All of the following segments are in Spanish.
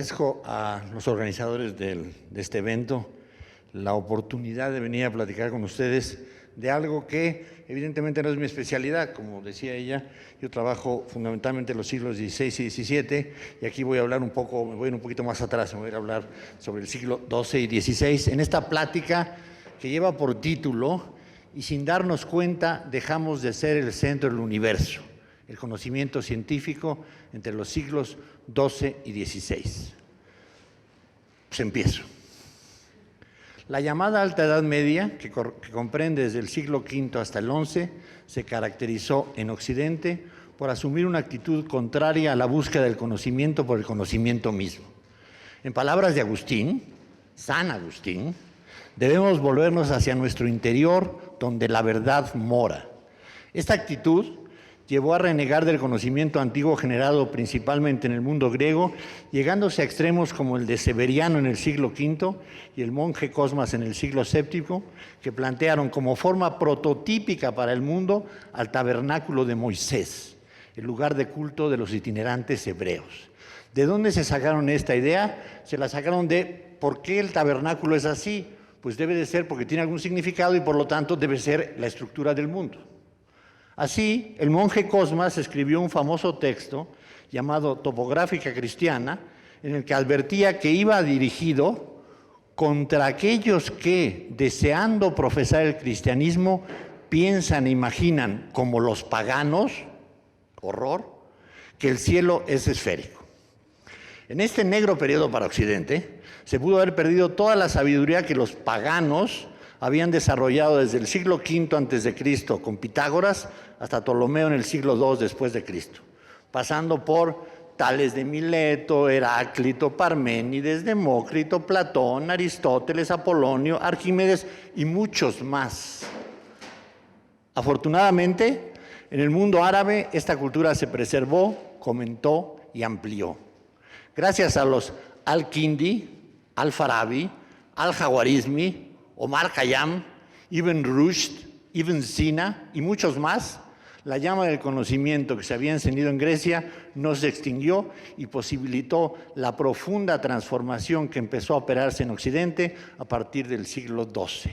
agradezco a los organizadores de este evento la oportunidad de venir a platicar con ustedes de algo que evidentemente no es mi especialidad. Como decía ella, yo trabajo fundamentalmente en los siglos XVI y XVII, y aquí voy a hablar me voy un poquito más atrás, me voy a hablar sobre el siglo XII y XVI, en esta plática que lleva por título "Y sin darnos cuenta dejamos de ser el centro del universo, el conocimiento científico entre los siglos XII y XVI". Pues empiezo. La llamada Alta Edad Media, que comprende desde el siglo V hasta el XI, se caracterizó en Occidente por asumir una actitud contraria a la búsqueda del conocimiento por el conocimiento mismo. En palabras de Agustín, San Agustín, debemos volvernos hacia nuestro interior, donde la verdad mora. Esta actitud llevó a renegar del conocimiento antiguo generado principalmente en el mundo griego, llegándose a extremos como el de Severiano en el siglo V y el monje Cosmas en el siglo VII, que plantearon como forma prototípica para el mundo al tabernáculo de Moisés, el lugar de culto de los itinerantes hebreos. ¿De dónde se sacaron esta idea? Se la sacaron de ¿por qué el tabernáculo es así? Pues debe de ser porque tiene algún significado y por lo tanto debe ser la estructura del mundo. Así, el monje Cosmas escribió un famoso texto llamado Topográfica Cristiana, en el que advertía que iba dirigido contra aquellos que, deseando profesar el cristianismo, piensan e imaginan, como los paganos, horror, que el cielo es esférico. En este negro periodo para Occidente, se pudo haber perdido toda la sabiduría que los paganos habían desarrollado desde el siglo V a.C. con Pitágoras hasta Ptolomeo en el siglo II después de Cristo, pasando por Tales de Mileto, Heráclito, Parménides, Demócrito, Platón, Aristóteles, Apolonio, Arquímedes y muchos más. Afortunadamente, en el mundo árabe esta cultura se preservó, comentó y amplió. Gracias a los Al-Kindi, Al-Farabi, Al-Jawarizmi, Omar Khayyam, Ibn Rushd, Ibn Sina y muchos más, la llama del conocimiento que se había encendido en Grecia no se extinguió y posibilitó la profunda transformación que empezó a operarse en Occidente a partir del siglo XII.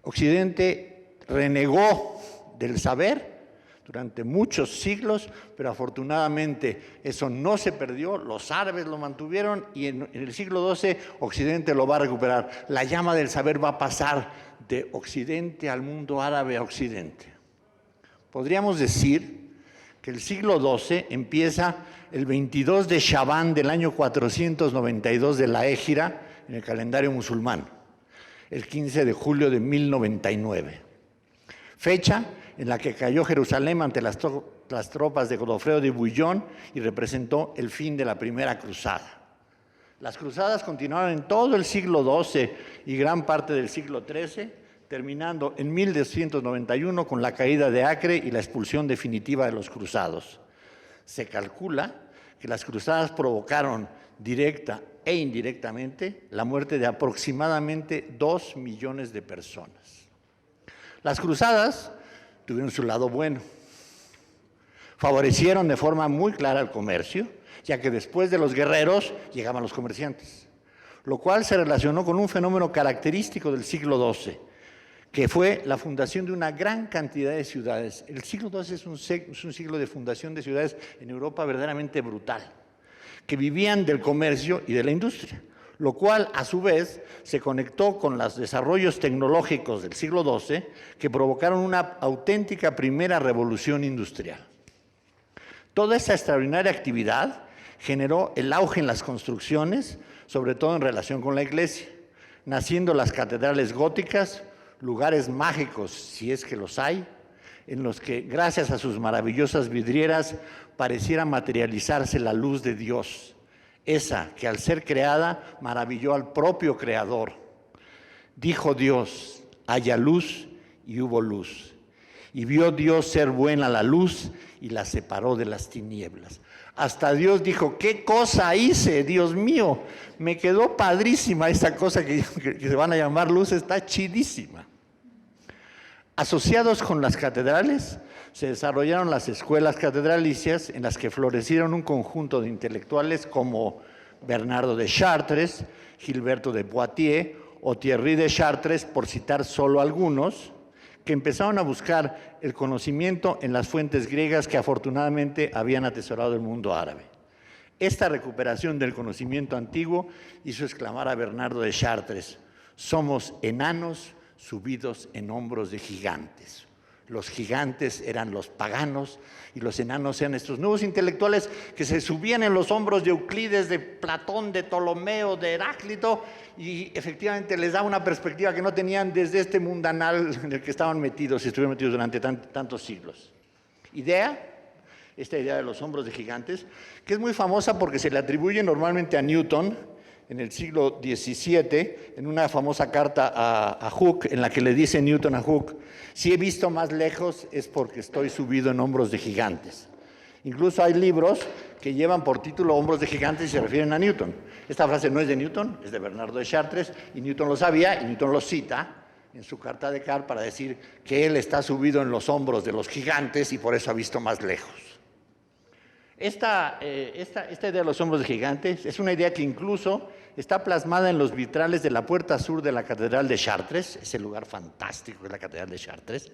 Occidente renegó del saber durante muchos siglos, pero afortunadamente eso no se perdió, los árabes lo mantuvieron y en el siglo XII Occidente lo va a recuperar. La llama del saber va a pasar de Occidente al mundo árabe a Occidente. Podríamos decir que el siglo XII empieza el 22 de Shabán del año 492 de la Égira en el calendario musulmán, el 15 de julio de 1099, fecha en la que cayó Jerusalén ante las tropas de Godofredo de Bouillon y representó el fin de la primera cruzada. Las cruzadas continuaron en todo el siglo XII y gran parte del siglo XIII, terminando en 1291 con la caída de Acre y la expulsión definitiva de los cruzados. Se calcula que las cruzadas provocaron directa e indirectamente la muerte de aproximadamente 2 millones de personas. Las cruzadas tuvieron su lado bueno. Favorecieron de forma muy clara el comercio, ya que después de los guerreros llegaban los comerciantes, lo cual se relacionó con un fenómeno característico del siglo XII, que fue la fundación de una gran cantidad de ciudades. El siglo XII es un siglo de fundación de ciudades en Europa verdaderamente brutal, que vivían del comercio y de la industria, lo cual a su vez se conectó con los desarrollos tecnológicos del siglo XII que provocaron una auténtica primera revolución industrial. Toda esta extraordinaria actividad generó el auge en las construcciones, sobre todo en relación con la iglesia, naciendo las catedrales góticas, lugares mágicos, si es que los hay, en los que, gracias a sus maravillosas vidrieras, pareciera materializarse la luz de Dios, esa que al ser creada maravilló al propio Creador. Dijo Dios, haya luz, y hubo luz. Y vio Dios ser buena la luz y la separó de las tinieblas. Hasta Dios dijo, ¿qué cosa hice, Dios mío? Me quedó padrísima esta cosa que se van a llamar luz, está chidísima. Asociados con las catedrales, se desarrollaron las escuelas catedralicias en las que florecieron un conjunto de intelectuales como Bernardo de Chartres, Gilberto de Poitiers o Thierry de Chartres, por citar solo algunos, que empezaron a buscar el conocimiento en las fuentes griegas que afortunadamente habían atesorado el mundo árabe. Esta recuperación del conocimiento antiguo hizo exclamar a Bernardo de Chartres: somos enanos subidos en hombros de gigantes. Los gigantes eran los paganos y los enanos eran estos nuevos intelectuales que se subían en los hombros de Euclides, de Platón, de Ptolomeo, de Heráclito, y efectivamente les daba una perspectiva que no tenían desde este mundanal en el que estaban metidos y estuvieron metidos durante tantos siglos. Esta idea de los hombros de gigantes, que es muy famosa porque se le atribuye normalmente a Newton en el siglo XVII, en una famosa carta a Hooke, en la que le dice Newton a Hooke: si he visto más lejos es porque estoy subido en hombros de gigantes. Incluso hay libros que llevan por título Hombros de gigantes y se refieren a Newton. Esta frase no es de Newton, es de Bernardo de Chartres, y Newton lo sabía, y Newton lo cita en su carta a Descartes para decir que él está subido en los hombros de los gigantes y por eso ha visto más lejos. Esta idea de los hombros de gigantes es una idea que incluso está plasmada en los vitrales de la puerta sur de la Catedral de Chartres, ese lugar fantástico que es la Catedral de Chartres,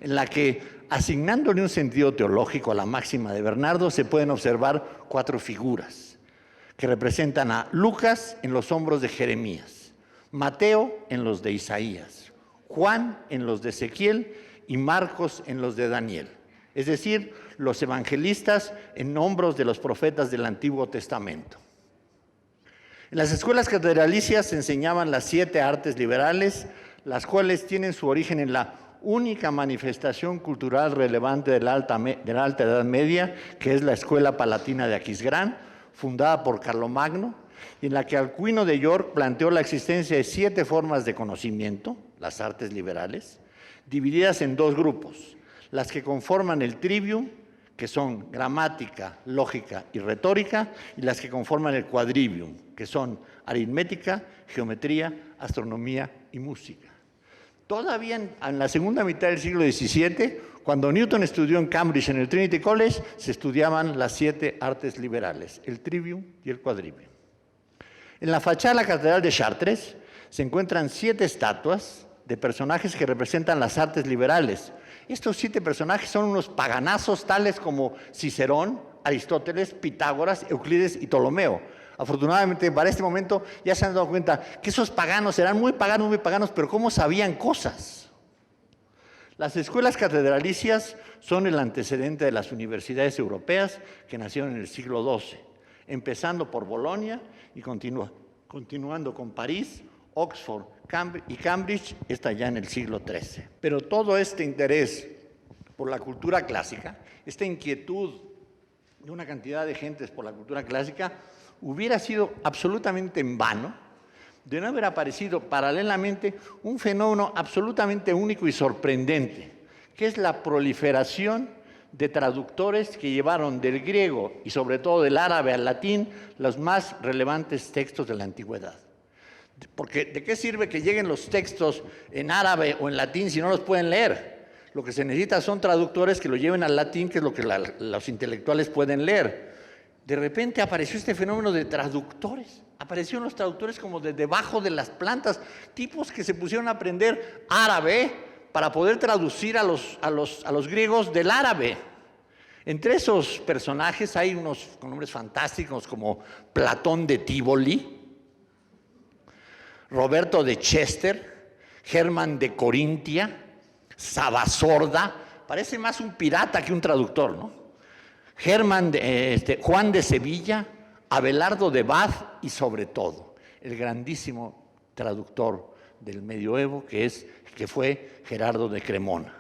en la que, asignándole un sentido teológico a la máxima de Bernardo, se pueden observar 4 figuras que representan a Lucas en los hombros de Jeremías, Mateo en los de Isaías, Juan en los de Ezequiel y Marcos en los de Daniel. Es decir, los evangelistas en hombros de los profetas del Antiguo Testamento. En las escuelas catedralicias se enseñaban las 7 artes liberales, las cuales tienen su origen en la única manifestación cultural relevante de la Alta Edad Media, que es la Escuela Palatina de Aquisgrán, fundada por Carlomagno, y en la que Alcuino de York planteó la existencia de 7 formas de conocimiento, las artes liberales, divididas en 2 grupos: las que conforman el trivium, que son gramática, lógica y retórica, y las que conforman el quadrivium, que son aritmética, geometría, astronomía y música. Todavía en la segunda mitad del siglo XVII, cuando Newton estudió en Cambridge, en el Trinity College, se estudiaban las 7 artes liberales, el trivium y el quadrivium. En la fachada de la Catedral de Chartres se encuentran 7 estatuas de personajes que representan las artes liberales. Estos 7 personajes son unos paganazos tales como Cicerón, Aristóteles, Pitágoras, Euclides y Ptolomeo. Afortunadamente, para este momento ya se han dado cuenta que esos paganos eran muy paganos, pero ¿cómo sabían cosas? Las escuelas catedralicias son el antecedente de las universidades europeas que nacieron en el siglo XII, empezando por Bolonia y continuando con París, Oxford y Cambridge, está ya en el siglo XIII. Pero todo este interés por la cultura clásica, esta inquietud de una cantidad de gentes por la cultura clásica, hubiera sido absolutamente en vano de no haber aparecido paralelamente un fenómeno absolutamente único y sorprendente, que es la proliferación de traductores que llevaron del griego y sobre todo del árabe al latín los más relevantes textos de la antigüedad. Porque ¿de qué sirve que lleguen los textos en árabe o en latín si no los pueden leer? Lo que se necesita son traductores que lo lleven al latín, que es lo que los intelectuales pueden leer. De repente apareció este fenómeno de traductores. Aparecieron los traductores como de debajo de las plantas, tipos que se pusieron a aprender árabe para poder traducir a los griegos del árabe. Entre esos personajes hay unos con nombres fantásticos como Platón de Tívoli, Roberto de Chester, Germán de Corintia, Sabasorda, parece más un pirata que un traductor, ¿no? Juan de Sevilla, Abelardo de Bath y sobre todo el grandísimo traductor del medioevo que fue Gerardo de Cremona,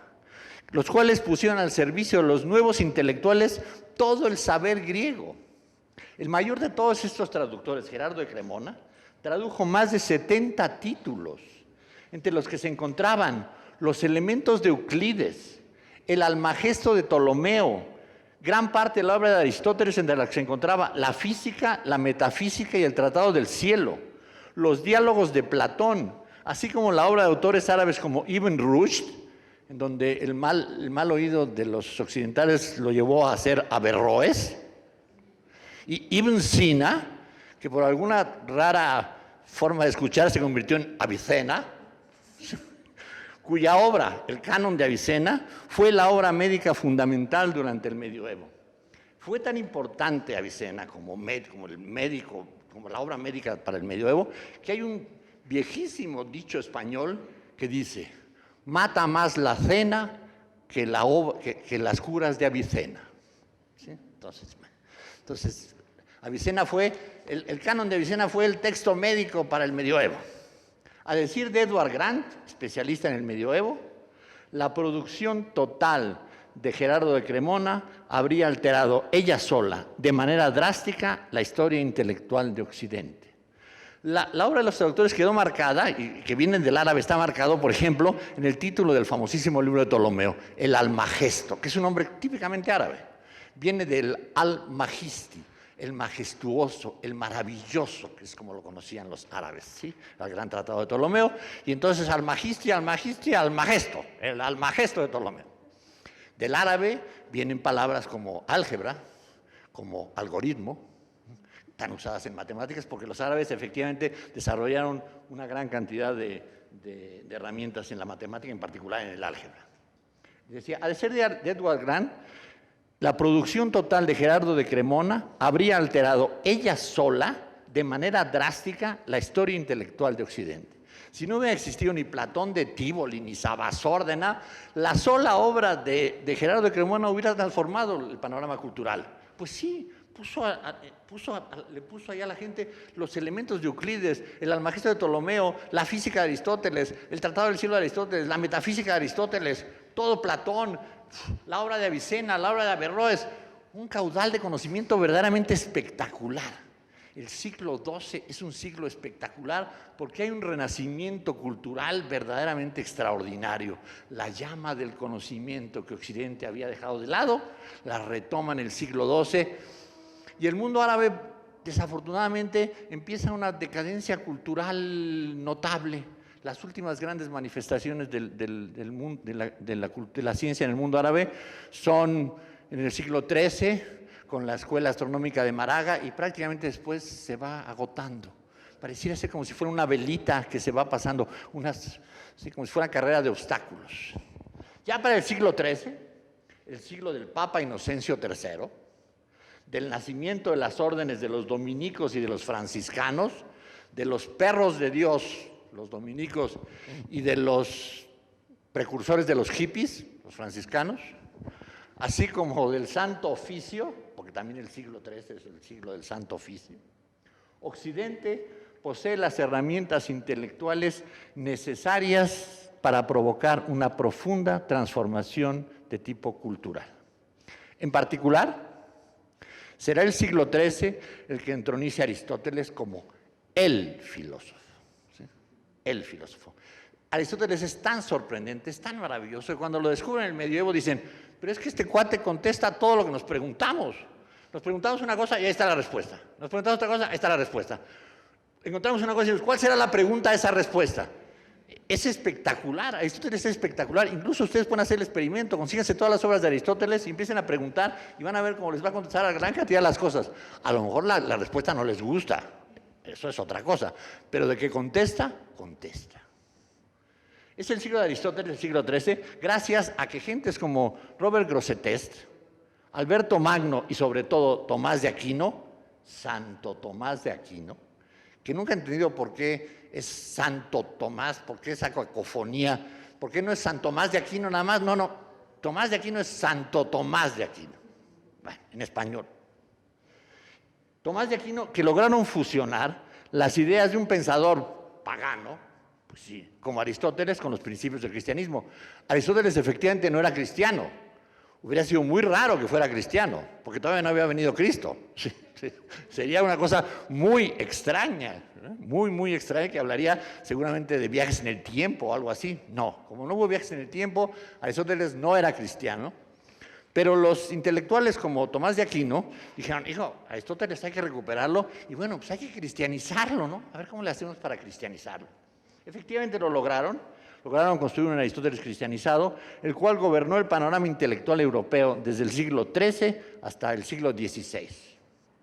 los cuales pusieron al servicio de los nuevos intelectuales todo el saber griego. El mayor de todos estos traductores, Gerardo de Cremona, tradujo más de 70 títulos, entre los que se encontraban los elementos de Euclides, el Almagesto de Ptolomeo, gran parte de la obra de Aristóteles, entre la que se encontraba la física, la metafísica y el Tratado del Cielo, los diálogos de Platón, así como la obra de autores árabes como Ibn Rushd, en donde el mal oído de los occidentales lo llevó a ser Averroes, y Ibn Sina, que por alguna rara forma de escuchar se convirtió en Avicena, cuya obra, el Canon de Avicena, fue la obra médica fundamental durante el medioevo. Fue tan importante Avicena como el médico, como la obra médica para el medioevo, que hay un viejísimo dicho español que dice: mata más la cena que las curas de Avicena. ¿Sí? Entonces, Avicena el Canon de Avicena fue el texto médico para el medioevo. A decir de Edward Grant, especialista en el medioevo, la producción total de Gerardo de Cremona habría alterado ella sola, de manera drástica, la historia intelectual de Occidente. La obra de los traductores quedó marcada, y que vienen del árabe, está marcado, por ejemplo, en el título del famosísimo libro de Ptolomeo, el Almagesto, que es un nombre típicamente árabe. Viene del Al-Magisti, el majestuoso, el maravilloso, que es como lo conocían los árabes, ¿sí? El gran tratado de Ptolomeo, y entonces Al-Magisti, Almagesto, el Almagesto de Ptolomeo. Del árabe vienen palabras como álgebra, como algoritmo, tan usadas en matemáticas, porque los árabes efectivamente desarrollaron una gran cantidad de herramientas en la matemática, en particular en el álgebra. Decía, a decir de Edward Grant, la producción total de Gerardo de Cremona habría alterado ella sola, de manera drástica, la historia intelectual de Occidente. Si no hubiera existido ni Platón de Tívoli, ni Sabasórdena, la sola obra de Gerardo de Cremona hubiera transformado el panorama cultural. Pues sí, le puso ahí a la gente los elementos de Euclides, el Almagesto de Ptolomeo, la física de Aristóteles, el Tratado del Cielo de Aristóteles, la metafísica de Aristóteles, todo Platón, la obra de Avicena, la obra de Averroes, un caudal de conocimiento verdaderamente espectacular. El siglo XII es un siglo espectacular porque hay un renacimiento cultural verdaderamente extraordinario. La llama del conocimiento que Occidente había dejado de lado, la retoma en el siglo XII, y el mundo árabe, desafortunadamente, empieza una decadencia cultural notable. Las últimas grandes manifestaciones de la ciencia en el mundo árabe son en el siglo XIII, con la Escuela Astronómica de Maraga, y prácticamente después se va agotando. Pareciera ser como si fuera una velita que se va pasando, como si fuera carrera de obstáculos. Ya para el siglo XIII, el siglo del Papa Inocencio III, del nacimiento de las órdenes de los dominicos y de los franciscanos, de los perros de Dios, los dominicos, y de los precursores de los hippies, los franciscanos, así como del Santo Oficio, porque también el siglo XIII es el siglo del Santo Oficio. Occidente posee las herramientas intelectuales necesarias para provocar una profunda transformación de tipo cultural. En particular, será el siglo XIII el que entronice a Aristóteles como el filósofo. ¿Sí? El filósofo. Aristóteles es tan sorprendente, es tan maravilloso, que cuando lo descubren en el medioevo dicen: pero es que este cuate contesta todo lo que nos preguntamos. Nos preguntamos una cosa y ahí está la respuesta. Nos preguntamos otra cosa, ahí está la respuesta. Encontramos una cosa y decimos: ¿cuál será la pregunta a esa respuesta? Es espectacular, Aristóteles es espectacular. Incluso ustedes pueden hacer el experimento, consíganse todas las obras de Aristóteles y empiecen a preguntar y van a ver cómo les va a contestar a la gran cantidad de las cosas. A lo mejor la respuesta no les gusta, eso es otra cosa, pero de que contesta, contesta. Es el siglo de Aristóteles, el siglo XIII, gracias a que gentes como Robert Grosseteste, Alberto Magno y sobre todo Tomás de Aquino, Santo Tomás de Aquino, que nunca he entendido por qué es Santo Tomás, por qué esa cacofonía, por qué no es San Tomás de Aquino nada más, no, Tomás de Aquino es Santo Tomás de Aquino, bueno, en español. Tomás de Aquino, que lograron fusionar las ideas de un pensador pagano, pues sí, como Aristóteles, con los principios del cristianismo. Aristóteles efectivamente no era cristiano. Hubiera sido muy raro que fuera cristiano, porque todavía no había venido Cristo. Sí. Sería una cosa muy extraña, muy extraña, que hablaría seguramente de viajes en el tiempo o algo así. No, como no hubo viajes en el tiempo, Aristóteles no era cristiano. Pero los intelectuales como Tomás de Aquino dijeron: hijo, Aristóteles hay que recuperarlo y bueno, pues hay que cristianizarlo, ¿no? A ver cómo le hacemos para cristianizarlo. Efectivamente lo lograron construir un Aristóteles cristianizado, el cual gobernó el panorama intelectual europeo desde el siglo XIII hasta el siglo XVI.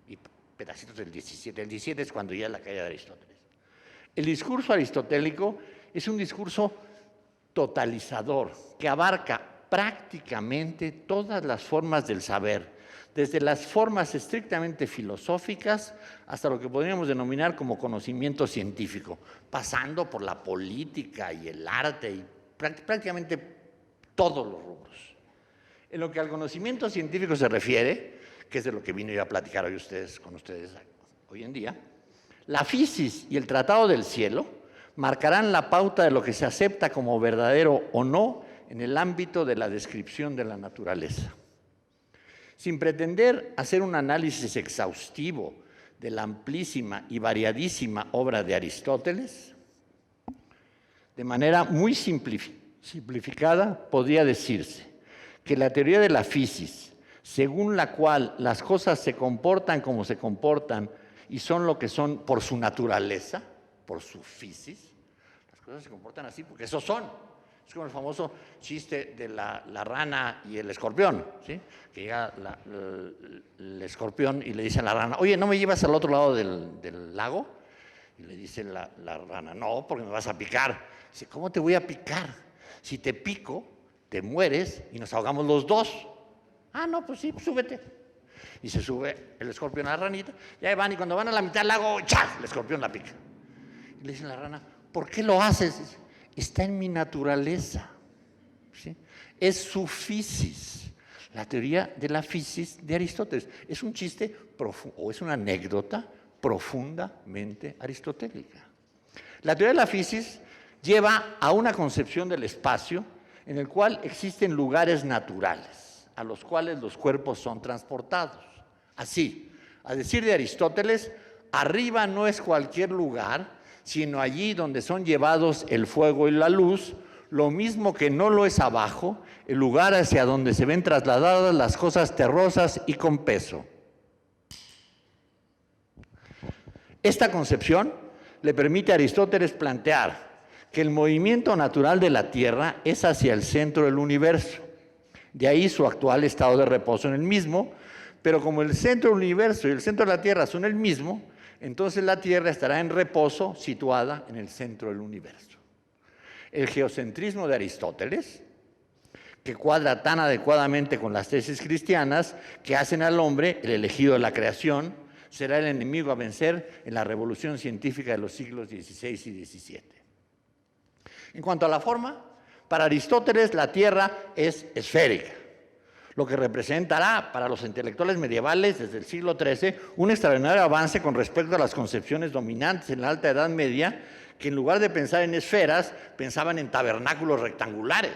Y pedacitos del 17. El 17 es cuando ya es la caída de Aristóteles. El discurso aristotélico es un discurso totalizador que abarca prácticamente todas las formas del saber, desde las formas estrictamente filosóficas hasta lo que podríamos denominar como conocimiento científico, pasando por la política y el arte y prácticamente todos los rubros. En lo que al conocimiento científico se refiere, que es de lo que vine yo a platicar con ustedes hoy en día, la fisis y el tratado del cielo marcarán la pauta de lo que se acepta como verdadero o no en el ámbito de la descripción de la naturaleza. Sin pretender hacer un análisis exhaustivo de la amplísima y variadísima obra de Aristóteles, de manera muy simplificada podría decirse que la teoría de la fisis, según la cual las cosas se comportan como se comportan y son lo que son por su naturaleza, por su fisis, las cosas se comportan así porque eso son. Es como el famoso chiste de la rana y el escorpión, ¿sí? Que llega el escorpión y le dice a la rana, oye, ¿no me llevas al otro lado del lago? Y le dice la rana, no, porque me vas a picar. Dice, ¿cómo te voy a picar? Si te pico, te mueres y nos ahogamos los dos. Ah, no, pues sí, pues súbete. Y se sube el escorpión a la ranita, y ahí van, y cuando van a la mitad del lago, ¡chas!, el escorpión la pica. Y le dice a la rana, ¿por qué lo haces? Dice, está en mi naturaleza, ¿sí? Es su fisis. La teoría de la fisis de Aristóteles es un chiste o es una anécdota profundamente aristotélica. La teoría de la fisis lleva a una concepción del espacio en el cual existen lugares naturales a los cuales los cuerpos son transportados. Así, a decir de Aristóteles, arriba no es cualquier lugar, sino allí donde son llevados el fuego y la luz, lo mismo que no lo es abajo, el lugar hacia donde se ven trasladadas las cosas terrosas y con peso. Esta concepción le permite a Aristóteles plantear que el movimiento natural de la Tierra es hacia el centro del universo. De ahí su actual estado de reposo en el mismo, pero como el centro del universo y el centro de la Tierra son el mismo, entonces la Tierra estará en reposo situada en el centro del universo. El geocentrismo de Aristóteles, que cuadra tan adecuadamente con las tesis cristianas que hacen al hombre el elegido de la creación, será el enemigo a vencer en la revolución científica de los siglos XVI y XVII. En cuanto a la forma, para Aristóteles la Tierra es esférica, lo que representará para los intelectuales medievales desde el siglo XIII un extraordinario avance con respecto a las concepciones dominantes en la Alta Edad Media, que en lugar de pensar en esferas, pensaban en tabernáculos rectangulares,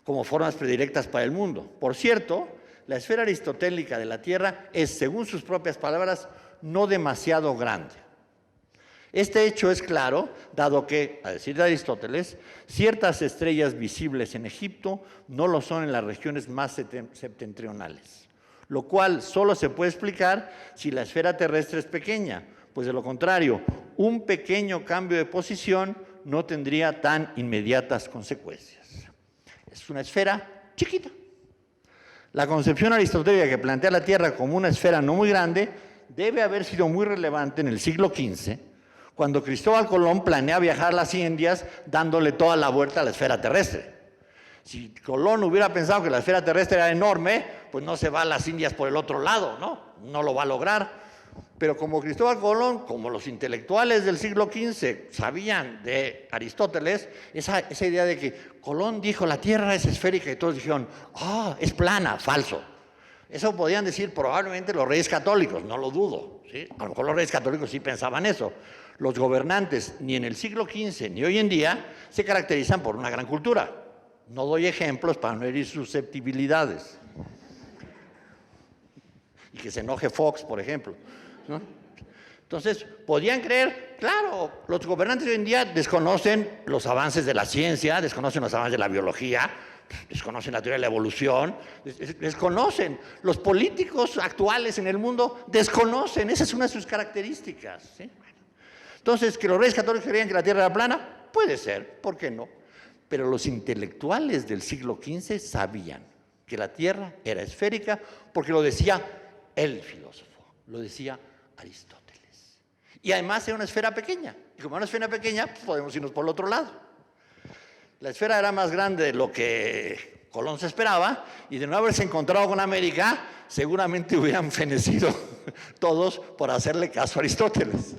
como formas predilectas para el mundo. Por cierto, la esfera aristotélica de la Tierra es, según sus propias palabras, no demasiado grande. Este hecho es claro, dado que, a decir de Aristóteles, ciertas estrellas visibles en Egipto no lo son en las regiones más septentrionales, lo cual solo se puede explicar si la esfera terrestre es pequeña, pues de lo contrario, un pequeño cambio de posición no tendría tan inmediatas consecuencias. Es una esfera chiquita. La concepción aristotélica que plantea la Tierra como una esfera no muy grande debe haber sido muy relevante en el siglo XV, cuando Cristóbal Colón planea viajar a las Indias dándole toda la vuelta a la esfera terrestre. Si Colón hubiera pensado que la esfera terrestre era enorme, pues no se va a las Indias por el otro lado, no lo va a lograr. Pero como Cristóbal Colón, como los intelectuales del siglo XV sabían de Aristóteles, esa idea de que Colón dijo la Tierra es esférica y todos dijeron, es plana, falso. Eso podían decir probablemente los reyes católicos, no lo dudo, ¿sí? A lo mejor los reyes católicos sí pensaban eso. Los gobernantes, ni en el siglo XV ni hoy en día, se caracterizan por una gran cultura. No doy ejemplos para no herir susceptibilidades. Y que se enoje Fox, por ejemplo, ¿no? Entonces, podían creer, claro, los gobernantes de hoy en día desconocen los avances de la ciencia, desconocen los avances de la biología, desconocen la teoría de la evolución, desconocen. Los políticos actuales en el mundo desconocen, esa es una de sus características, ¿sí? Entonces, ¿que los reyes católicos creían que la Tierra era plana? Puede ser, ¿por qué no? Pero los intelectuales del siglo XV sabían que la Tierra era esférica porque lo decía el filósofo, lo decía Aristóteles. Y además era una esfera pequeña. Y como era una esfera pequeña, pues podemos irnos por el otro lado. La esfera era más grande de lo que Colón se esperaba, y de no haberse encontrado con América, seguramente hubieran fenecido todos por hacerle caso a Aristóteles.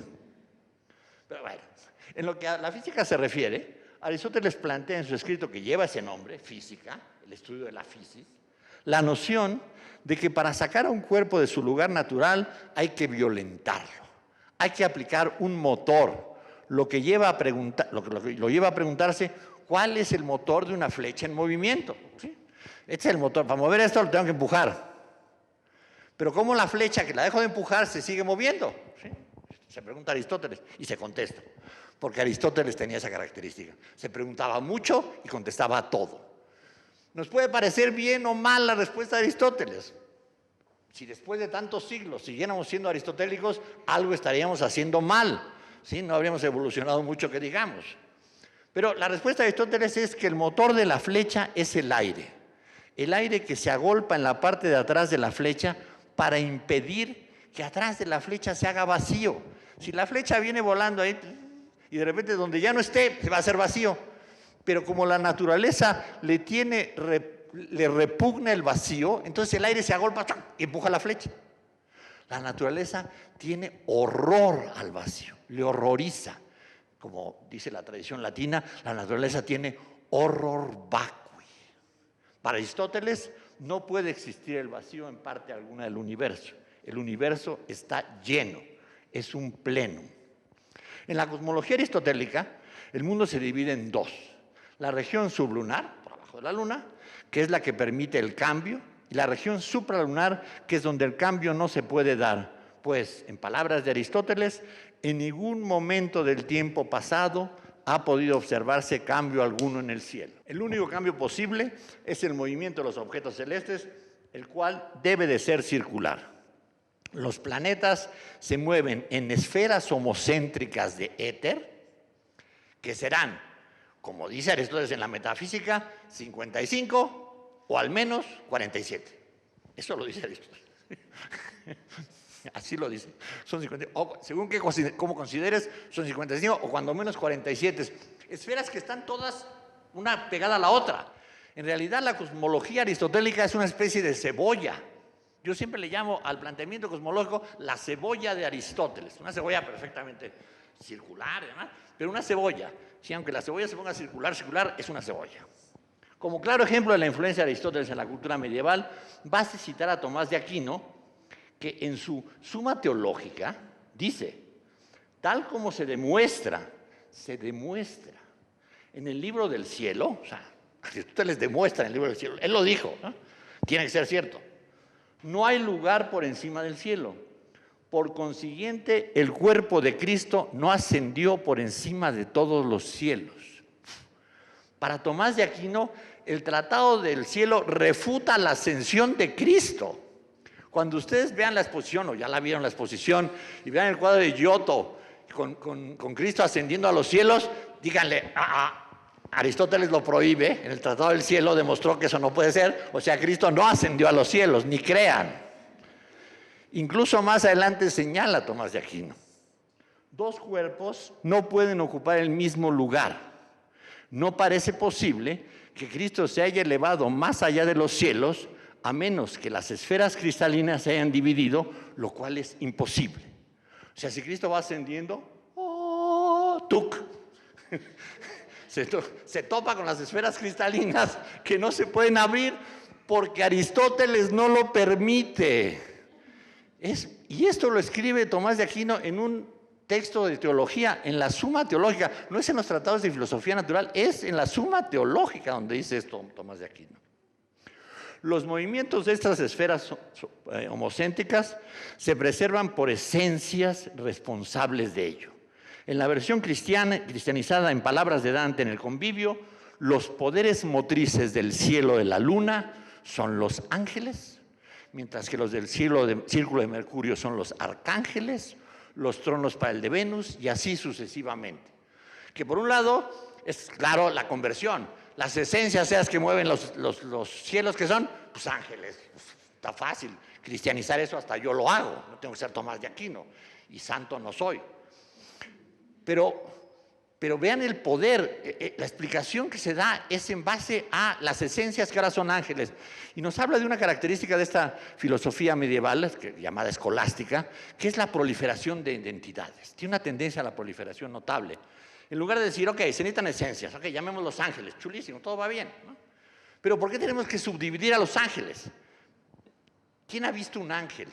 Pero bueno, en lo que a la física se refiere, Aristóteles plantea en su escrito que lleva ese nombre, Física, el estudio de la física, la noción de que para sacar a un cuerpo de su lugar natural hay que violentarlo, hay que aplicar un motor, lo que lleva a lo lleva a preguntarse cuál es el motor de una flecha en movimiento. ¿Sí? Este es el motor, para mover esto lo tengo que empujar. Pero ¿cómo la flecha que la dejo de empujar se sigue moviendo? ¿Sí? Se pregunta Aristóteles y se contesta, porque Aristóteles tenía esa característica. Se preguntaba mucho y contestaba a todo. Nos puede parecer bien o mal la respuesta de Aristóteles. Si después de tantos siglos siguiéramos siendo aristotélicos, algo estaríamos haciendo mal. ¿Sí? No habríamos evolucionado mucho, que digamos. Pero la respuesta de Aristóteles es que el motor de la flecha es el aire. El aire que se agolpa en la parte de atrás de la flecha para impedir que atrás de la flecha se haga vacío. Si la flecha viene volando ahí y de repente donde ya no esté, se va a hacer vacío. Pero como la naturaleza le repugna el vacío, entonces el aire se agolpa y empuja la flecha. La naturaleza tiene horror al vacío, le horroriza. Como dice la tradición latina, la naturaleza tiene horror vacui. Para Aristóteles no puede existir el vacío en parte alguna del universo. El universo está lleno, es un plenum. En la cosmología aristotélica, el mundo se divide en dos. La región sublunar, por abajo de la luna, que es la que permite el cambio, y la región supralunar, que es donde el cambio no se puede dar. Pues, en palabras de Aristóteles, en ningún momento del tiempo pasado ha podido observarse cambio alguno en el cielo. El único cambio posible es el movimiento de los objetos celestes, el cual debe de ser circular. Los planetas se mueven en esferas homocéntricas de éter, que serán, como dice Aristóteles en la metafísica, 55 o al menos 47. Eso lo dice Aristóteles. Así lo dice. Son 50, o según cómo consideres, son 55 o cuando menos 47. Esferas que están todas una pegada a la otra. En realidad la cosmología aristotélica es una especie de cebolla. Yo siempre le llamo al planteamiento cosmológico la cebolla de Aristóteles. Una cebolla perfectamente circular, además, pero una cebolla. Sí, aunque la cebolla se ponga circular, es una cebolla. Como claro ejemplo de la influencia de Aristóteles en la cultura medieval, basta citar a Tomás de Aquino, que en su Suma Teológica dice, tal como se demuestra en el libro del cielo, o sea, Aristóteles demuestra en el libro del cielo, él lo dijo, ¿no? Tiene que ser cierto. No hay lugar por encima del cielo. Por consiguiente, el cuerpo de Cristo no ascendió por encima de todos los cielos. Para Tomás de Aquino, el Tratado del Cielo refuta la ascensión de Cristo. Cuando ustedes vean la exposición, o ya la vieron la exposición, y vean el cuadro de Giotto con Cristo ascendiendo a los cielos, díganle, Aristóteles lo prohíbe, en el Tratado del Cielo demostró que eso no puede ser, o sea, Cristo no ascendió a los cielos, ni crean. Incluso más adelante señala Tomás de Aquino, dos cuerpos no pueden ocupar el mismo lugar. No parece posible que Cristo se haya elevado más allá de los cielos, a menos que las esferas cristalinas se hayan dividido, lo cual es imposible. O sea, si Cristo va ascendiendo, se topa con las esferas cristalinas que no se pueden abrir porque Aristóteles no lo permite. Y esto lo escribe Tomás de Aquino en un texto de teología, en la Suma Teológica. No es en los tratados de filosofía natural, es en la Suma Teológica donde dice esto Tomás de Aquino. Los movimientos de estas esferas homocéntricas se preservan por esencias responsables de ello. En la versión cristianizada, en palabras de Dante en el Convivio, los poderes motrices del cielo de la luna son los ángeles, mientras que los del círculo de Mercurio son los arcángeles, los tronos para el de Venus y así sucesivamente. Que por un lado es claro la conversión, las esencias esas que mueven los cielos que son, pues ángeles, está fácil. Cristianizar eso hasta yo lo hago. No tengo que ser Tomás de Aquino. Y santo no soy. Pero vean el poder, la explicación que se da es en base a las esencias que ahora son ángeles. Y nos habla de una característica de esta filosofía medieval, llamada escolástica, que es la proliferación de identidades. Tiene una tendencia a la proliferación notable. En lugar de decir, ok, se necesitan esencias, ok, llamemos los ángeles, chulísimo, todo va bien, ¿no? Pero ¿por qué tenemos que subdividir a los ángeles? ¿Quién ha visto un ángel?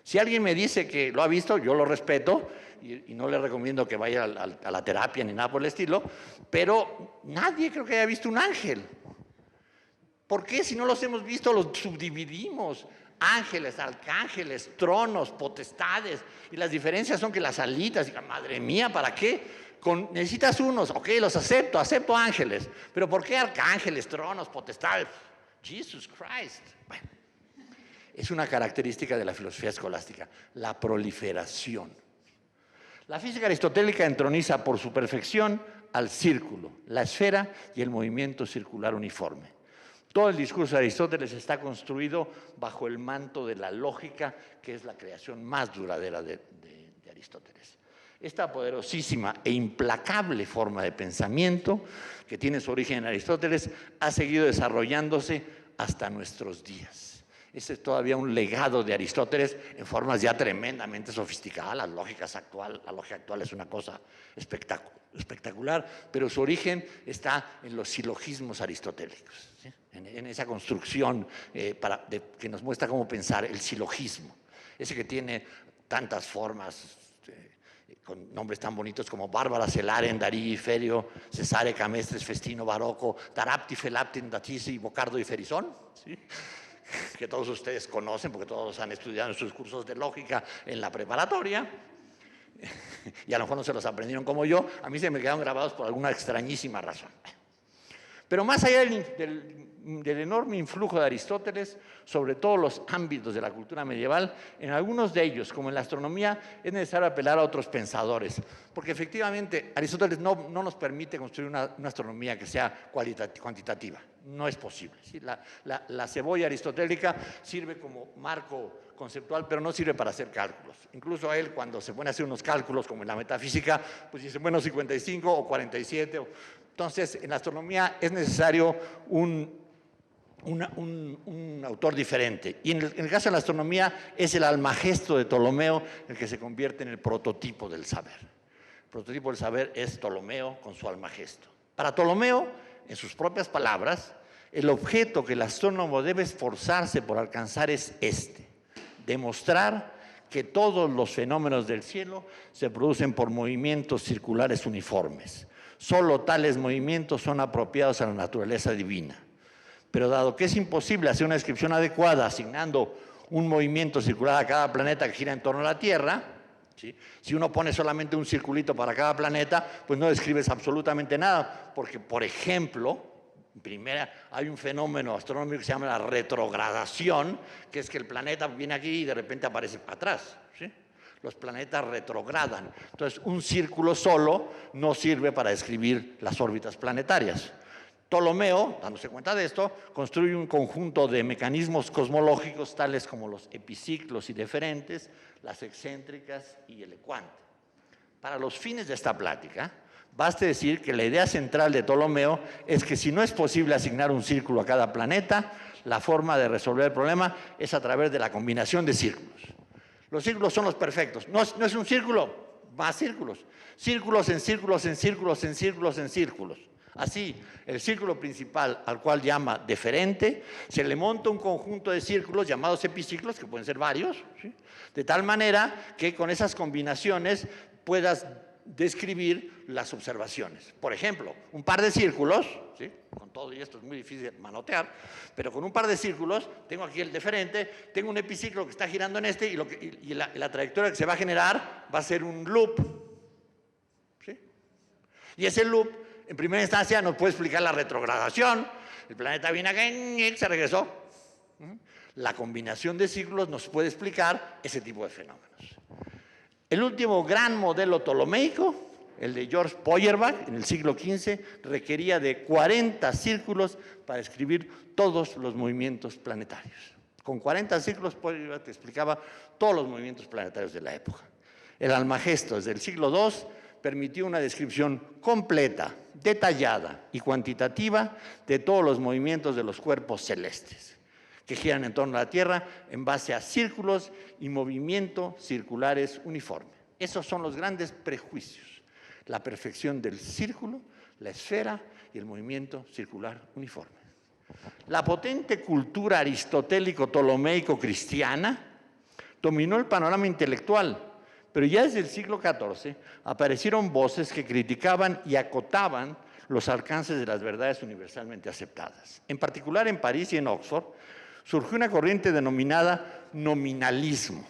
Si alguien me dice que lo ha visto, yo lo respeto y no le recomiendo que vaya a la terapia ni nada por el estilo, pero nadie creo que haya visto un ángel. ¿Por qué? Si no los hemos visto, los subdividimos. Ángeles, arcángeles, tronos, potestades, y las diferencias son que las alitas, y, madre mía, ¿para qué? Necesitas unos, ok, los acepto ángeles, pero ¿por qué arcángeles, tronos, potestades? Jesus Christ. Bueno, es una característica de la filosofía escolástica, la proliferación. La física aristotélica entroniza por su perfección al círculo, la esfera y el movimiento circular uniforme. Todo el discurso de Aristóteles está construido bajo el manto de la lógica, que es la creación más duradera de Aristóteles. Esta poderosísima e implacable forma de pensamiento, que tiene su origen en Aristóteles, ha seguido desarrollándose hasta nuestros días. Ese es todavía un legado de Aristóteles en formas ya tremendamente sofisticadas. La lógica actual es una cosa espectacular, pero su origen está en los silogismos aristotélicos, ¿sí? En esa construcción que nos muestra cómo pensar el silogismo, ese que tiene tantas formas, con nombres tan bonitos como Bárbara, Celaren, Darí, Ferio, Cesare, Camestres, Festino, Barocco, Tarapti, Felaptin, Datisi, Bocardo y Ferizón, ¿sí? Que todos ustedes conocen porque todos han estudiado en sus cursos de lógica en la preparatoria, y a lo mejor no se los aprendieron como yo, a mí se me quedaron grabados por alguna extrañísima razón. Pero más allá del enorme influjo de Aristóteles sobre todos los ámbitos de la cultura medieval, en algunos de ellos, como en la astronomía, es necesario apelar a otros pensadores, porque efectivamente Aristóteles no nos permite construir una astronomía que sea cuantitativa, no es posible, ¿sí? La cebolla aristotélica sirve como marco conceptual, pero no sirve para hacer cálculos. Incluso a él, cuando se pone a hacer unos cálculos, como en la metafísica, pues dice, bueno, 55 o 47. Entonces, en la astronomía es necesario un autor diferente. Y en el caso de la astronomía es el Almagesto de Ptolomeo el que se convierte en el prototipo del saber. El prototipo del saber es Ptolomeo con su Almagesto. Para Ptolomeo, en sus propias palabras, el objeto que el astrónomo debe esforzarse por alcanzar es demostrar que todos los fenómenos del cielo se producen por movimientos circulares uniformes. Solo tales movimientos son apropiados a la naturaleza divina. Pero dado que es imposible hacer una descripción adecuada asignando un movimiento circular a cada planeta que gira en torno a la Tierra, ¿sí? Si uno pone solamente un circulito para cada planeta, pues no describes absolutamente nada, porque, por ejemplo, hay un fenómeno astronómico que se llama la retrogradación, que es que el planeta viene aquí y de repente aparece para atrás, ¿sí? Los planetas retrogradan. Entonces, un círculo solo no sirve para describir las órbitas planetarias. Ptolomeo, dándose cuenta de esto, construye un conjunto de mecanismos cosmológicos tales como los epiciclos y deferentes, las excéntricas y el ecuante. Para los fines de esta plática, baste decir que la idea central de Ptolomeo es que si no es posible asignar un círculo a cada planeta, la forma de resolver el problema es a través de la combinación de círculos. Los círculos son los perfectos. No es un círculo, más círculos. Círculos en círculos en círculos en círculos en círculos. Así, el círculo principal, al cual llama deferente, se le monta un conjunto de círculos llamados epiciclos, que pueden ser varios, ¿sí? De tal manera que con esas combinaciones puedas describir las observaciones. Por ejemplo, un par de círculos, ¿sí? Con todo y esto es muy difícil de manotear, pero con un par de círculos, tengo aquí el deferente, tengo un epiciclo que está girando en este y la trayectoria que se va a generar va a ser un loop, ¿sí? Y ese loop, en primera instancia, nos puede explicar la retrogradación. El planeta viene acá y se regresó. La combinación de círculos nos puede explicar ese tipo de fenómenos. El último gran modelo ptolomeico El de George Feuerbach, en el siglo XV, requería de 40 círculos para escribir todos los movimientos planetarios. Con 40 círculos, Feuerbach te explicaba todos los movimientos planetarios de la época. El Almagesto, desde el siglo II, permitió una descripción completa, detallada y cuantitativa de todos los movimientos de los cuerpos celestes que giran en torno a la Tierra en base a círculos y movimiento circulares uniformes. Esos son los grandes prejuicios: la perfección del círculo, la esfera y el movimiento circular uniforme. La potente cultura aristotélico-ptolomeico-cristiana dominó el panorama intelectual, pero ya desde el siglo XIV aparecieron voces que criticaban y acotaban los alcances de las verdades universalmente aceptadas. En particular, en París y en Oxford surgió una corriente denominada nominalismo,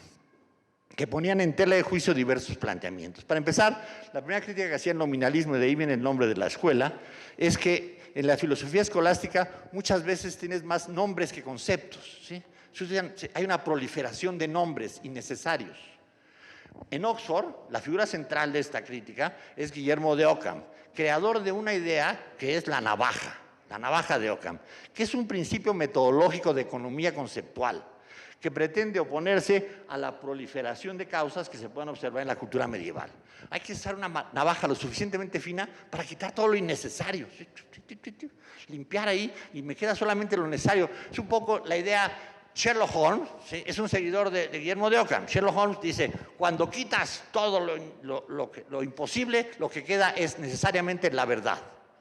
que ponían en tela de juicio diversos planteamientos. Para empezar, la primera crítica que hacía el nominalismo, y de ahí viene el nombre de la escuela, es que en la filosofía escolástica muchas veces tienes más nombres que conceptos, ¿sí? Hay una proliferación de nombres innecesarios. En Oxford, la figura central de esta crítica es Guillermo de Ockham, creador de una idea que es la navaja de Ockham, que es un principio metodológico de economía conceptual que pretende oponerse a la proliferación de causas que se pueden observar en la cultura medieval. Hay que usar una navaja lo suficientemente fina para quitar todo lo innecesario, limpiar ahí y me queda solamente lo necesario. Es un poco la idea. Sherlock Holmes, ¿sí?, es un seguidor de Guillermo de Ockham. Sherlock Holmes dice: cuando quitas todo lo imposible, lo que queda es necesariamente la verdad,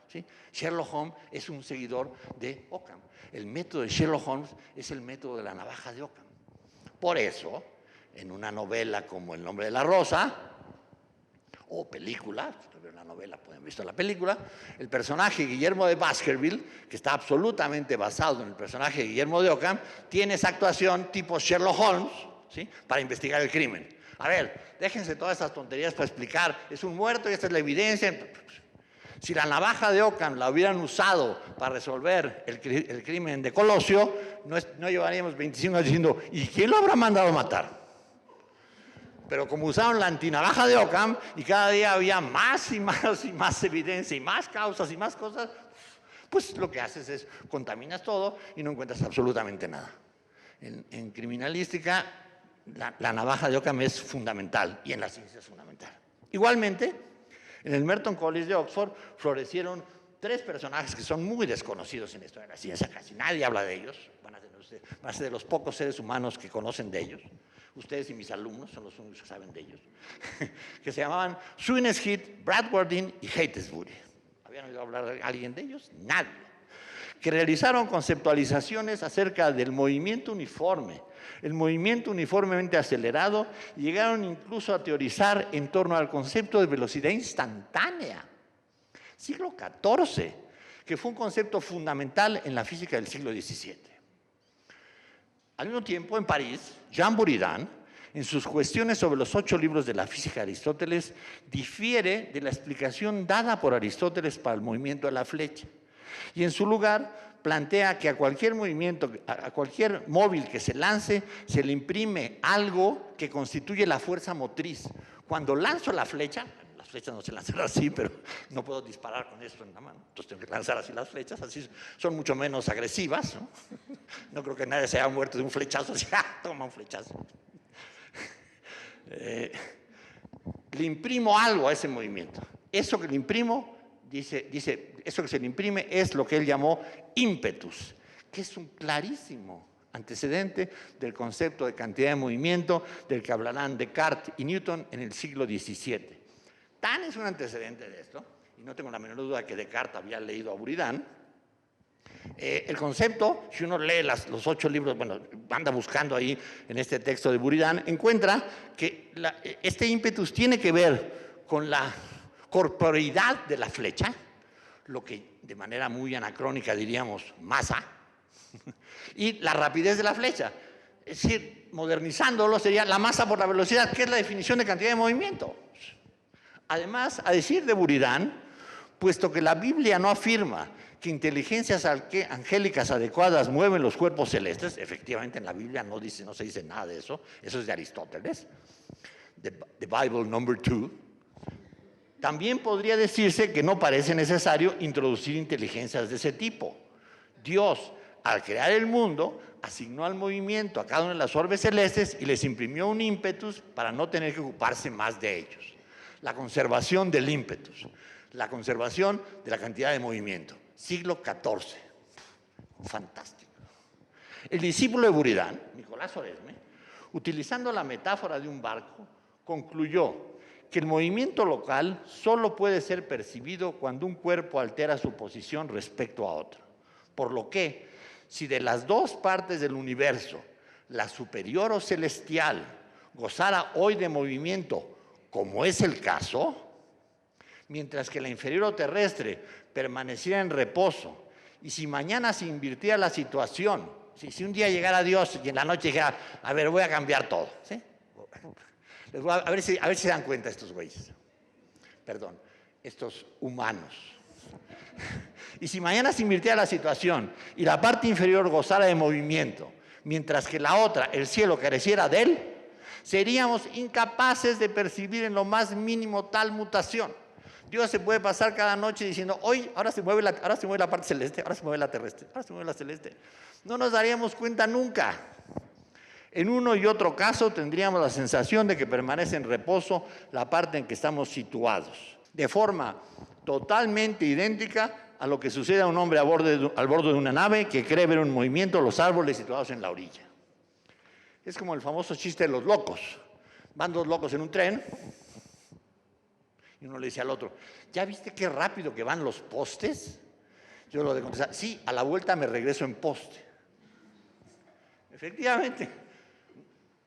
¿sí? Sherlock Holmes es un seguidor de Ockham. El método de Sherlock Holmes es el método de la navaja de Ockham. Por eso, en una novela como El nombre de la rosa, o película, si ven la novela pueden haber visto la película, el personaje Guillermo de Baskerville, que está absolutamente basado en el personaje de Guillermo de Ockham, tiene esa actuación tipo Sherlock Holmes, ¿sí?, para investigar el crimen. A ver, déjense todas esas tonterías para explicar, es un muerto y esta es la evidencia. Si la navaja de Ockham la hubieran usado para resolver el crimen de Colosio, no llevaríamos 25 años diciendo: ¿y quién lo habrá mandado matar? Pero como usaron la antinavaja de Ockham y cada día había más y más y más evidencia y más causas y más cosas, pues lo que haces es contaminas todo y no encuentras absolutamente nada. En criminalística, la navaja de Ockham es fundamental y en la ciencia es fundamental. Igualmente, en el Merton College de Oxford florecieron 3 personajes que son muy desconocidos en la historia de la ciencia. Casi nadie habla de ellos. Van a ser de los pocos seres humanos que conocen de ellos. Ustedes y mis alumnos son los únicos que saben de ellos. Que se llamaban Swinnes Heath, Bradwardine y Heytesbury. ¿Habían oído hablar de alguien de ellos? Nadie. Que realizaron conceptualizaciones acerca del movimiento uniforme, el movimiento uniformemente acelerado, y llegaron incluso a teorizar en torno al concepto de velocidad instantánea. Siglo XIV, que fue un concepto fundamental en la física del siglo XVII. Al mismo tiempo, en París, Jean Buridan, en sus cuestiones sobre los 8 libros de la física de Aristóteles, difiere de la explicación dada por Aristóteles para el movimiento de la flecha. Y en su lugar plantea que a cualquier movimiento, a cualquier móvil que se lance, se le imprime algo que constituye la fuerza motriz. Cuando lanzo la flecha, las flechas no se lanzan así, pero no puedo disparar con esto en la mano, entonces tengo que lanzar así las flechas, así son mucho menos agresivas, ¿no? No creo que nadie se haya muerto de un flechazo, así, toma un flechazo. Le imprimo algo a ese movimiento. Eso que le imprimo, dice, eso que se le imprime es lo que él llamó ímpetus, que es un clarísimo antecedente del concepto de cantidad de movimiento del que hablarán Descartes y Newton en el siglo XVII. Tan es un antecedente de esto, y no tengo la menor duda que Descartes había leído a Buridan. El concepto, si uno lee los 8 libros, bueno, anda buscando ahí en este texto de Buridan, encuentra que este ímpetus tiene que ver con la corporeidad de la flecha, lo que de manera muy anacrónica diríamos masa, y la rapidez de la flecha. Es decir, modernizándolo sería la masa por la velocidad, que es la definición de cantidad de movimiento. Además, a decir de Buridan, puesto que la Biblia no afirma que inteligencias angélicas adecuadas mueven los cuerpos celestes, efectivamente en la Biblia no se dice nada de eso, eso es de Aristóteles, The Bible number 2. También podría decirse que no parece necesario introducir inteligencias de ese tipo. Dios, al crear el mundo, asignó al movimiento a cada una de las orbes celestes y les imprimió un ímpetus para no tener que ocuparse más de ellos. La conservación del ímpetus, la conservación de la cantidad de movimiento. Siglo XIV. Fantástico. El discípulo de Buridan, Nicolás Oresme, utilizando la metáfora de un barco, concluyó que el movimiento local solo puede ser percibido cuando un cuerpo altera su posición respecto a otro. Por lo que, si de las dos partes del universo, la superior o celestial gozara hoy de movimiento, como es el caso, mientras que la inferior o terrestre permaneciera en reposo, y si mañana se invirtiera la situación, si un día llegara Dios y en la noche dijera, a ver, voy a cambiar todo, ¿sí? A ver si se dan cuenta estos güeyes. Perdón, estos humanos. Y si mañana se invirtiera la situación y la parte inferior gozara de movimiento, mientras que la otra, el cielo, careciera de él, seríamos incapaces de percibir en lo más mínimo tal mutación. Dios se puede pasar cada noche diciendo, hoy, ahora se mueve la parte celeste, ahora se mueve la terrestre, ahora se mueve la celeste. No nos daríamos cuenta nunca. En uno y otro caso tendríamos la sensación de que permanece en reposo la parte en que estamos situados, de forma totalmente idéntica a lo que sucede a un hombre al borde de una nave que cree ver un movimiento de los árboles situados en la orilla. Es como el famoso chiste de los locos. Van dos locos en un tren y uno le dice al otro, ¿ya viste qué rápido que van los postes? Yo lo de contestar, sí, a la vuelta me regreso en poste. Efectivamente,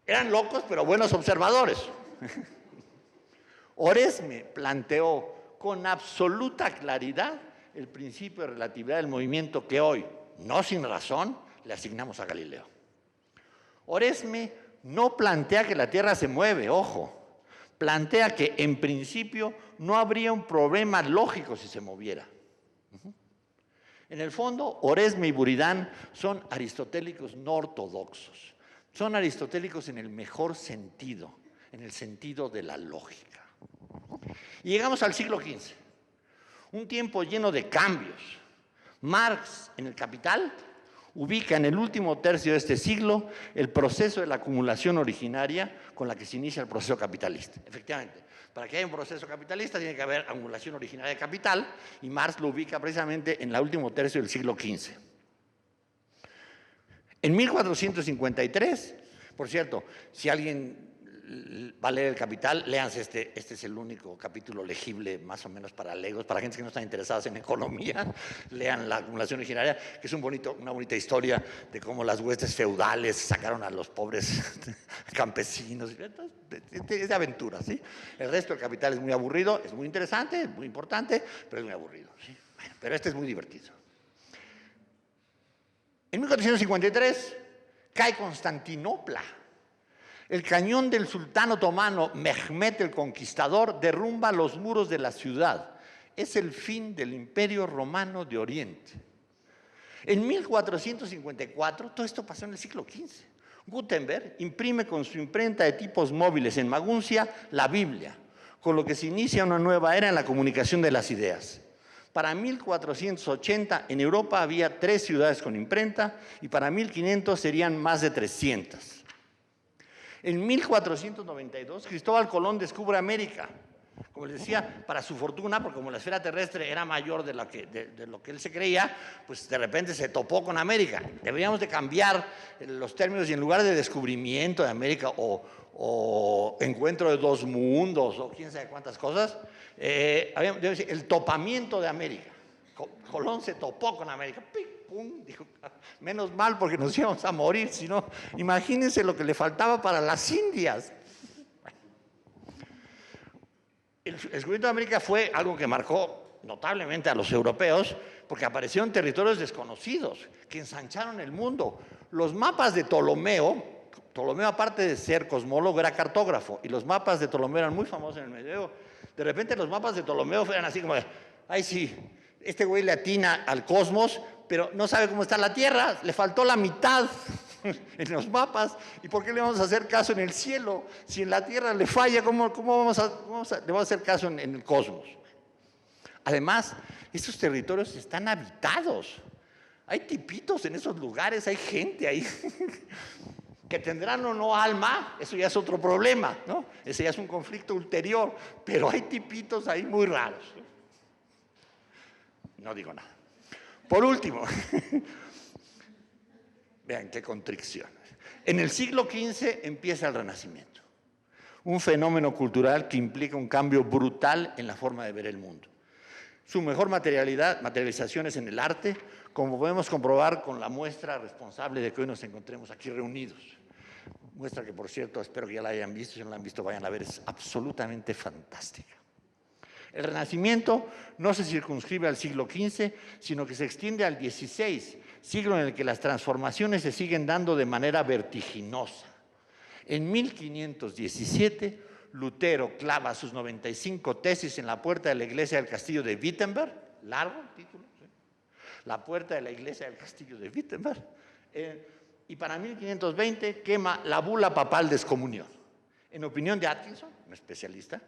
eran locos pero buenos observadores. Oresme planteó con absoluta claridad el principio de relatividad del movimiento que hoy, no sin razón, le asignamos a Galileo. Oresme no plantea que la Tierra se mueve, ojo, plantea que en principio no habría un problema lógico si se moviera. En el fondo, Oresme y Buridan son aristotélicos no ortodoxos. Son aristotélicos en el mejor sentido, en el sentido de la lógica. Y llegamos al siglo XV, un tiempo lleno de cambios. Marx, en el Capital, ubica en el último tercio de este siglo el proceso de la acumulación originaria con la que se inicia el proceso capitalista. Efectivamente, para que haya un proceso capitalista tiene que haber acumulación originaria de capital, y Marx lo ubica precisamente en el último tercio del siglo XV. En 1453, por cierto, si alguien va a leer el Capital, léanse este es el único capítulo legible más o menos para legos, para gente que no está interesada en economía, lean la acumulación originaria, que es una bonita historia de cómo las huestes feudales sacaron a los pobres campesinos, es de aventura, ¿sí? El resto del Capital es muy aburrido, es muy interesante, es muy importante, pero es muy aburrido, ¿sí? Bueno, pero este es muy divertido. En 1453 cae Constantinopla. El cañón del sultán otomano Mehmed el Conquistador derrumba los muros de la ciudad. Es el fin del Imperio Romano de Oriente. En 1454, todo esto pasó en el siglo XV, Gutenberg imprime con su imprenta de tipos móviles en Maguncia la Biblia, con lo que se inicia una nueva era en la comunicación de las ideas. Para 1480 en Europa había 3 ciudades con imprenta y para 1500 serían más de 300. En 1492, Cristóbal Colón descubre América. Como les decía, para su fortuna, porque como la esfera terrestre era mayor de lo que él se creía, pues de repente se topó con América. Deberíamos de cambiar los términos y en lugar de descubrimiento de América o encuentro de dos mundos o quién sabe cuántas cosas, debe decir el topamiento de América. Colón se topó con América. ¡Pum! Pum, dijo, menos mal porque nos íbamos a morir, si no, imagínense lo que le faltaba para las Indias. El descubrimiento de América fue algo que marcó notablemente a los europeos porque aparecieron territorios desconocidos que ensancharon el mundo. Los mapas de Ptolomeo aparte de ser cosmólogo era cartógrafo y los mapas de Ptolomeo eran muy famosos en el medioevo. De repente los mapas de Ptolomeo eran así como, ay sí, este güey le atina al cosmos, pero no sabe cómo está la Tierra, le faltó la mitad. en los mapas. ¿Y por qué le vamos a hacer caso en el cielo? Si en la Tierra le falla, le vamos a hacer caso en el cosmos? Además, estos territorios están habitados. Hay tipitos en esos lugares, hay gente ahí que tendrán o no alma, eso ya es otro problema, ¿no? Ese ya es un conflicto ulterior, pero hay tipitos ahí muy raros. No digo nada. Por último, vean qué contrición. En el siglo XV empieza el Renacimiento, un fenómeno cultural que implica un cambio brutal en la forma de ver el mundo. Su mejor materialización es en el arte, como podemos comprobar con la muestra responsable de que hoy nos encontremos aquí reunidos. Muestra que, por cierto, espero que ya la hayan visto, si no la han visto, vayan a ver, es absolutamente fantástica. El Renacimiento no se circunscribe al siglo XV, sino que se extiende al XVI, siglo en el que las transformaciones se siguen dando de manera vertiginosa. En 1517, Lutero clava sus 95 tesis en la puerta de la iglesia del castillo de Wittenberg, largo el título, ¿sí? La puerta de la iglesia del castillo de Wittenberg, y para 1520 quema la bula papal de excomunión. En opinión de Atkinson, un especialista,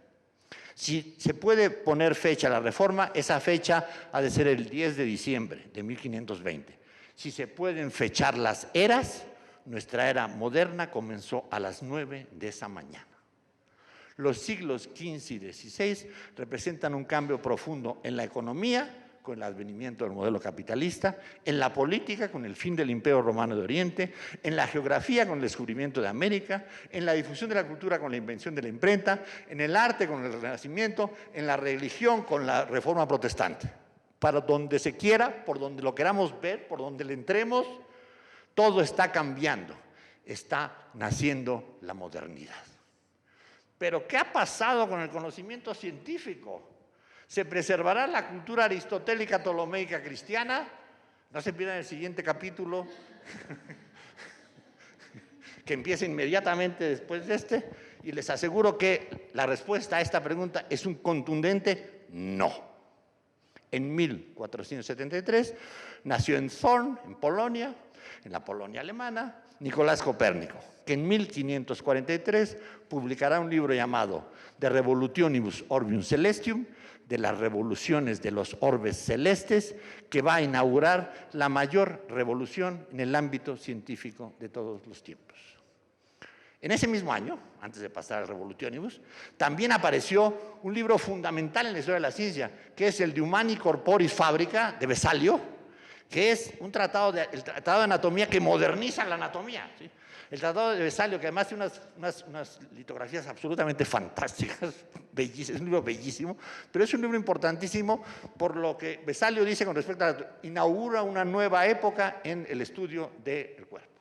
si se puede poner fecha a la reforma, esa fecha ha de ser el 10 de diciembre de 1520. Si se pueden fechar las eras, nuestra era moderna comenzó a las 9 de esa mañana. Los siglos XV y XVI representan un cambio profundo en la economía, con el advenimiento del modelo capitalista, en la política, con el fin del Imperio Romano de Oriente, en la geografía, con el descubrimiento de América, en la difusión de la cultura, con la invención de la imprenta, en el arte, con el Renacimiento, en la religión, con la Reforma Protestante. Para donde se quiera, por donde lo queramos ver, por donde le entremos, todo está cambiando, está naciendo la modernidad. Pero ¿qué ha pasado con el conocimiento científico? ¿Se preservará la cultura aristotélica ptolomeica cristiana? No se pierdan el siguiente capítulo, que empieza inmediatamente después de este, y les aseguro que la respuesta a esta pregunta es un contundente no. En 1473 nació en Thorn, en Polonia, en la Polonia alemana, Nicolás Copérnico, que en 1543 publicará un libro llamado De Revolutionibus Orbium Celestium, de las revoluciones de los orbes celestes, que va a inaugurar la mayor revolución en el ámbito científico de todos los tiempos. En ese mismo año, antes de pasar al Revolutionibus, también apareció un libro fundamental en la historia de la ciencia, que es el de Humani Corporis Fabrica, de Vesalio, que es el tratado de anatomía que moderniza la anatomía, ¿sí? El tratado de Vesalio, que además tiene unas litografías absolutamente fantásticas, bellísimas, es un libro bellísimo, pero es un libro importantísimo por lo que Vesalio dice con respecto a inaugura una nueva época en el estudio del cuerpo.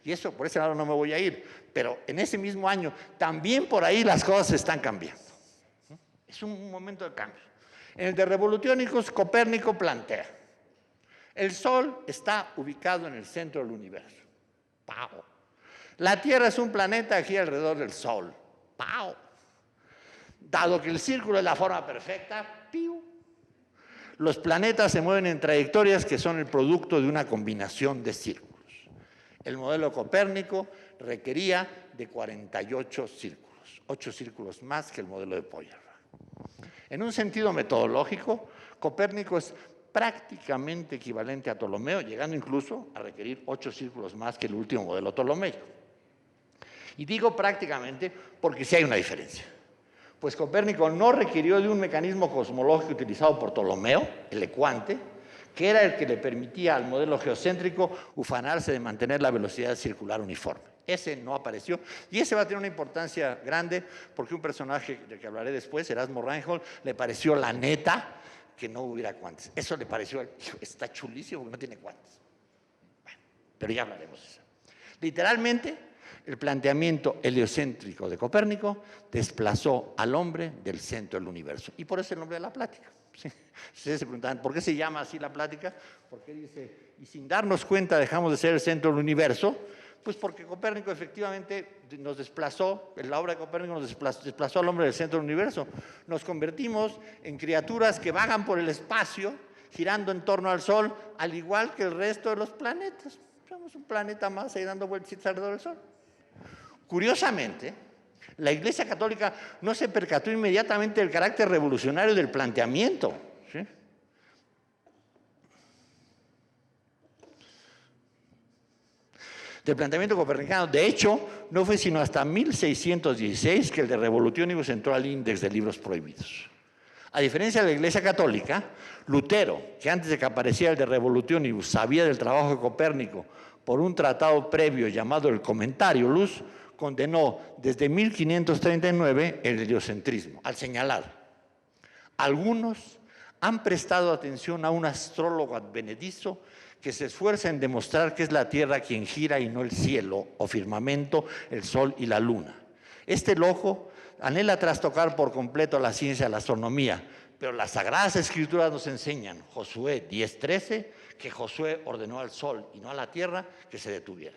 Y eso, por ese lado no me voy a ir, pero en ese mismo año también por ahí las cosas se están cambiando. Es un momento de cambio. En el de Revolutionibus, Copérnico plantea: el Sol está ubicado en el centro del universo. ¡Pau! La Tierra es un planeta aquí alrededor del Sol. ¡Pau! Dado que el círculo es la forma perfecta, ¡piu! Los planetas se mueven en trayectorias que son el producto de una combinación de círculos. El modelo Copérnico requería de 48 círculos, 8 círculos más que el modelo de Pojorov. En un sentido metodológico, Copérnico es prácticamente equivalente a Ptolomeo, llegando incluso a requerir 8 círculos más que el último modelo ptolomeico. Y digo prácticamente porque sí hay una diferencia. Pues Copérnico no requirió de un mecanismo cosmológico utilizado por Ptolomeo, el ecuante, que era el que le permitía al modelo geocéntrico ufanarse de mantener la velocidad circular uniforme. Ese no apareció, y ese va a tener una importancia grande porque un personaje del que hablaré después, Erasmo Reinhold, le pareció la neta que no hubiera cuantes. Eso le pareció, está chulísimo porque no tiene cuantes. Bueno, pero ya hablaremos de eso. Literalmente, el planteamiento heliocéntrico de Copérnico desplazó al hombre del centro del universo. Y por eso el nombre de la plática. ¿Sí? Ustedes se preguntan, ¿por qué se llama así la plática? Porque dice, y sin darnos cuenta dejamos de ser el centro del universo. Pues porque Copérnico efectivamente nos desplazó, en la obra de Copérnico nos desplazó al hombre del centro del universo. Nos convertimos en criaturas que vagan por el espacio, girando en torno al Sol, al igual que el resto de los planetas. somos un planeta más ahí dando vueltas alrededor del Sol. Curiosamente, la Iglesia Católica no se percató inmediatamente del carácter revolucionario del planteamiento, ¿sí? Del planteamiento copernicano. De hecho, no fue sino hasta 1616 que el de Revolutionibus entró al índice de libros prohibidos. A diferencia de la Iglesia Católica, Lutero, que antes de que apareciera el de Revolutionibus sabía del trabajo de Copérnico por un tratado previo llamado el Commentariolus, condenó desde 1539 el heliocentrismo, al señalar: algunos han prestado atención a un astrólogo advenedizo que se esfuerza en demostrar que es la Tierra quien gira y no el cielo o firmamento, el Sol y la Luna. Este loco anhela trastocar por completo la ciencia de la astronomía, pero las Sagradas Escrituras nos enseñan, Josué 10:13, que Josué ordenó al Sol y no a la Tierra que se detuviera.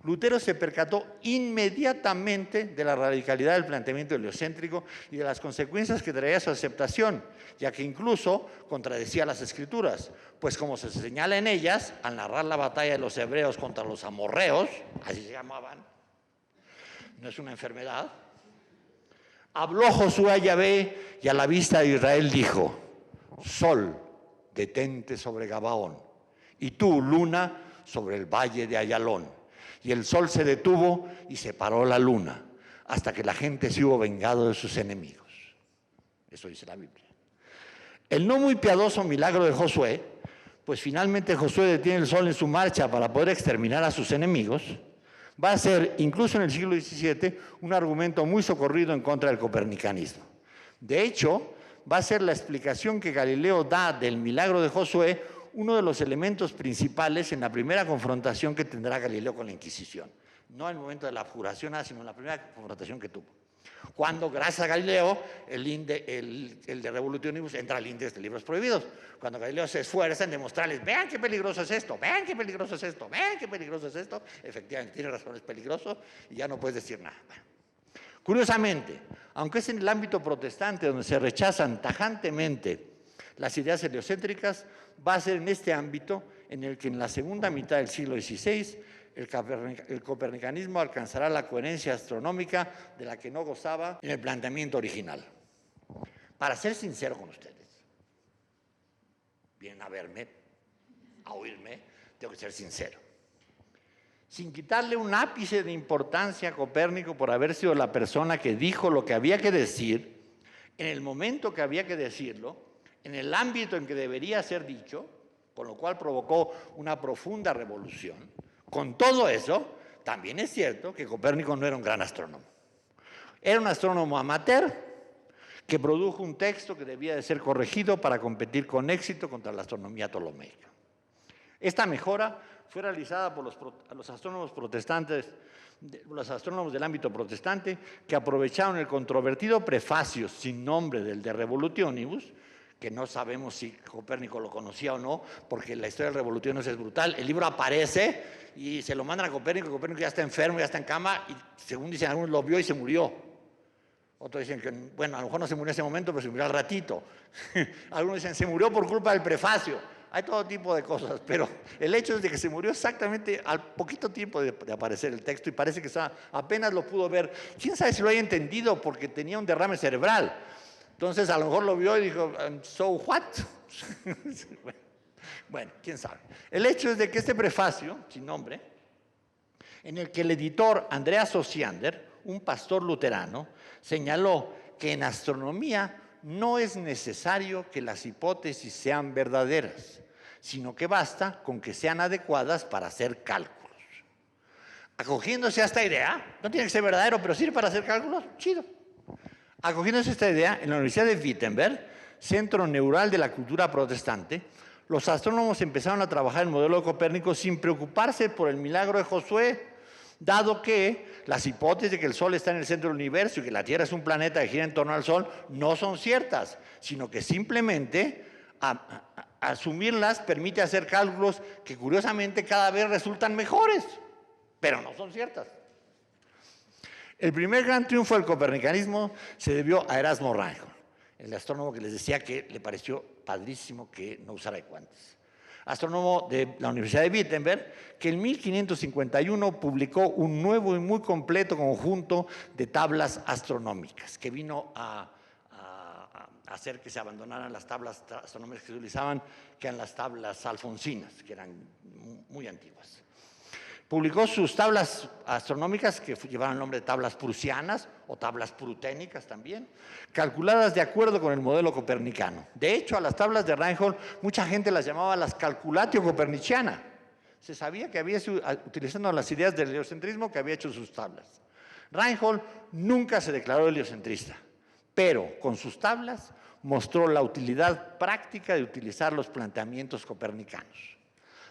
Lutero se percató inmediatamente de la radicalidad del planteamiento heliocéntrico y de las consecuencias que traía su aceptación, ya que incluso contradecía las Escrituras, pues como se señala en ellas, al narrar la batalla de los hebreos contra los amorreos, así se llamaban, no es una enfermedad, habló Josué a Yahvé y a la vista de Israel dijo: Sol, detente sobre Gabaón, y tú, luna, sobre el valle de Ayalón. Y el sol se detuvo y se paró la luna, hasta que la gente se hubo vengado de sus enemigos. Eso dice la Biblia. El no muy piadoso milagro de Josué, pues finalmente Josué detiene el sol en su marcha para poder exterminar a sus enemigos, va a ser, incluso en el siglo XVII, un argumento muy socorrido en contra del copernicanismo. De hecho, va a ser la explicación que Galileo da del milagro de Josué uno de los elementos principales en la primera confrontación que tendrá Galileo con la Inquisición. No en el momento de la abjuración, sino en la primera confrontación que tuvo. Cuando, gracias a Galileo, el de Revolutionibus entra al índice de libros prohibidos. Cuando Galileo se esfuerza en demostrarles: vean qué peligroso es esto, vean qué peligroso es esto, vean qué peligroso es esto. Efectivamente, tiene razón, es peligroso y ya no puedes decir nada. Curiosamente, aunque es en el ámbito protestante donde se rechazan tajantemente las ideas heliocéntricas, va a ser en este ámbito en el que en la segunda mitad del siglo XVI el copernicanismo alcanzará la coherencia astronómica de la que no gozaba en el planteamiento original. Para ser sincero con ustedes, vienen a verme, a oírme, tengo que ser sincero. Sin quitarle un ápice de importancia a Copérnico por haber sido la persona que dijo lo que había que decir, en el momento que había que decirlo, en el ámbito en que debería ser dicho, con lo cual provocó una profunda revolución. Con todo eso, también es cierto que Copérnico no era un gran astrónomo. Era un astrónomo amateur que produjo un texto que debía de ser corregido para competir con éxito contra la astronomía ptolomeica. Esta mejora fue realizada por los astrónomos protestantes, los astrónomos del ámbito protestante, que aprovecharon el controvertido prefacio sin nombre del de Revolutionibus, que no sabemos si Copérnico lo conocía o no, porque la historia del Revolutionibus es brutal. El libro aparece y se lo mandan a Copérnico ya está enfermo, ya está en cama, y según dicen algunos, lo vio y se murió. Otros dicen que, bueno, a lo mejor no se murió en ese momento, pero se murió al ratito. Algunos dicen, se murió por culpa del prefacio. Hay todo tipo de cosas, pero el hecho es de que se murió exactamente al poquito tiempo de aparecer el texto, y parece que apenas lo pudo ver. ¿Quién sabe si lo haya entendido? Porque tenía un derrame cerebral. Entonces, a lo mejor lo vio y dijo, ¿so what? Bueno, quién sabe. El hecho es de que este prefacio, sin nombre, en el que el editor Andreas Osiander, un pastor luterano, señaló que en astronomía no es necesario que las hipótesis sean verdaderas, sino que basta con que sean adecuadas para hacer cálculos. Acogiéndose a esta idea, no tiene que ser verdadero, pero sirve para hacer cálculos, chido. Acogiéndose a esta idea, en la Universidad de Wittenberg, centro neural de la cultura protestante, los astrónomos empezaron a trabajar el modelo de Copérnico sin preocuparse por el milagro de Josué, dado que las hipótesis de que el Sol está en el centro del universo y que la Tierra es un planeta que gira en torno al Sol no son ciertas, sino que simplemente asumirlas permite hacer cálculos que curiosamente cada vez resultan mejores, pero no son ciertas. El primer gran triunfo del copernicanismo se debió a Erasmo Reinhold, el astrónomo que les decía que le pareció padrísimo que no usara guantes. astrónomo de la Universidad de Wittenberg, que en 1551 publicó un nuevo y muy completo conjunto de tablas astronómicas, que vino a hacer que se abandonaran las tablas astronómicas que se utilizaban, que eran las tablas alfonsinas, que eran muy antiguas. Publicó sus tablas astronómicas, que llevaban el nombre de tablas prusianas o tablas pruténicas también, calculadas de acuerdo con el modelo copernicano. De hecho, a las tablas de Reinhold mucha gente las llamaba las calculatio copernicana. Se sabía que había, utilizando las ideas del heliocentrismo, que había hecho sus tablas. Reinhold nunca se declaró heliocentrista, pero con sus tablas mostró la utilidad práctica de utilizar los planteamientos copernicanos.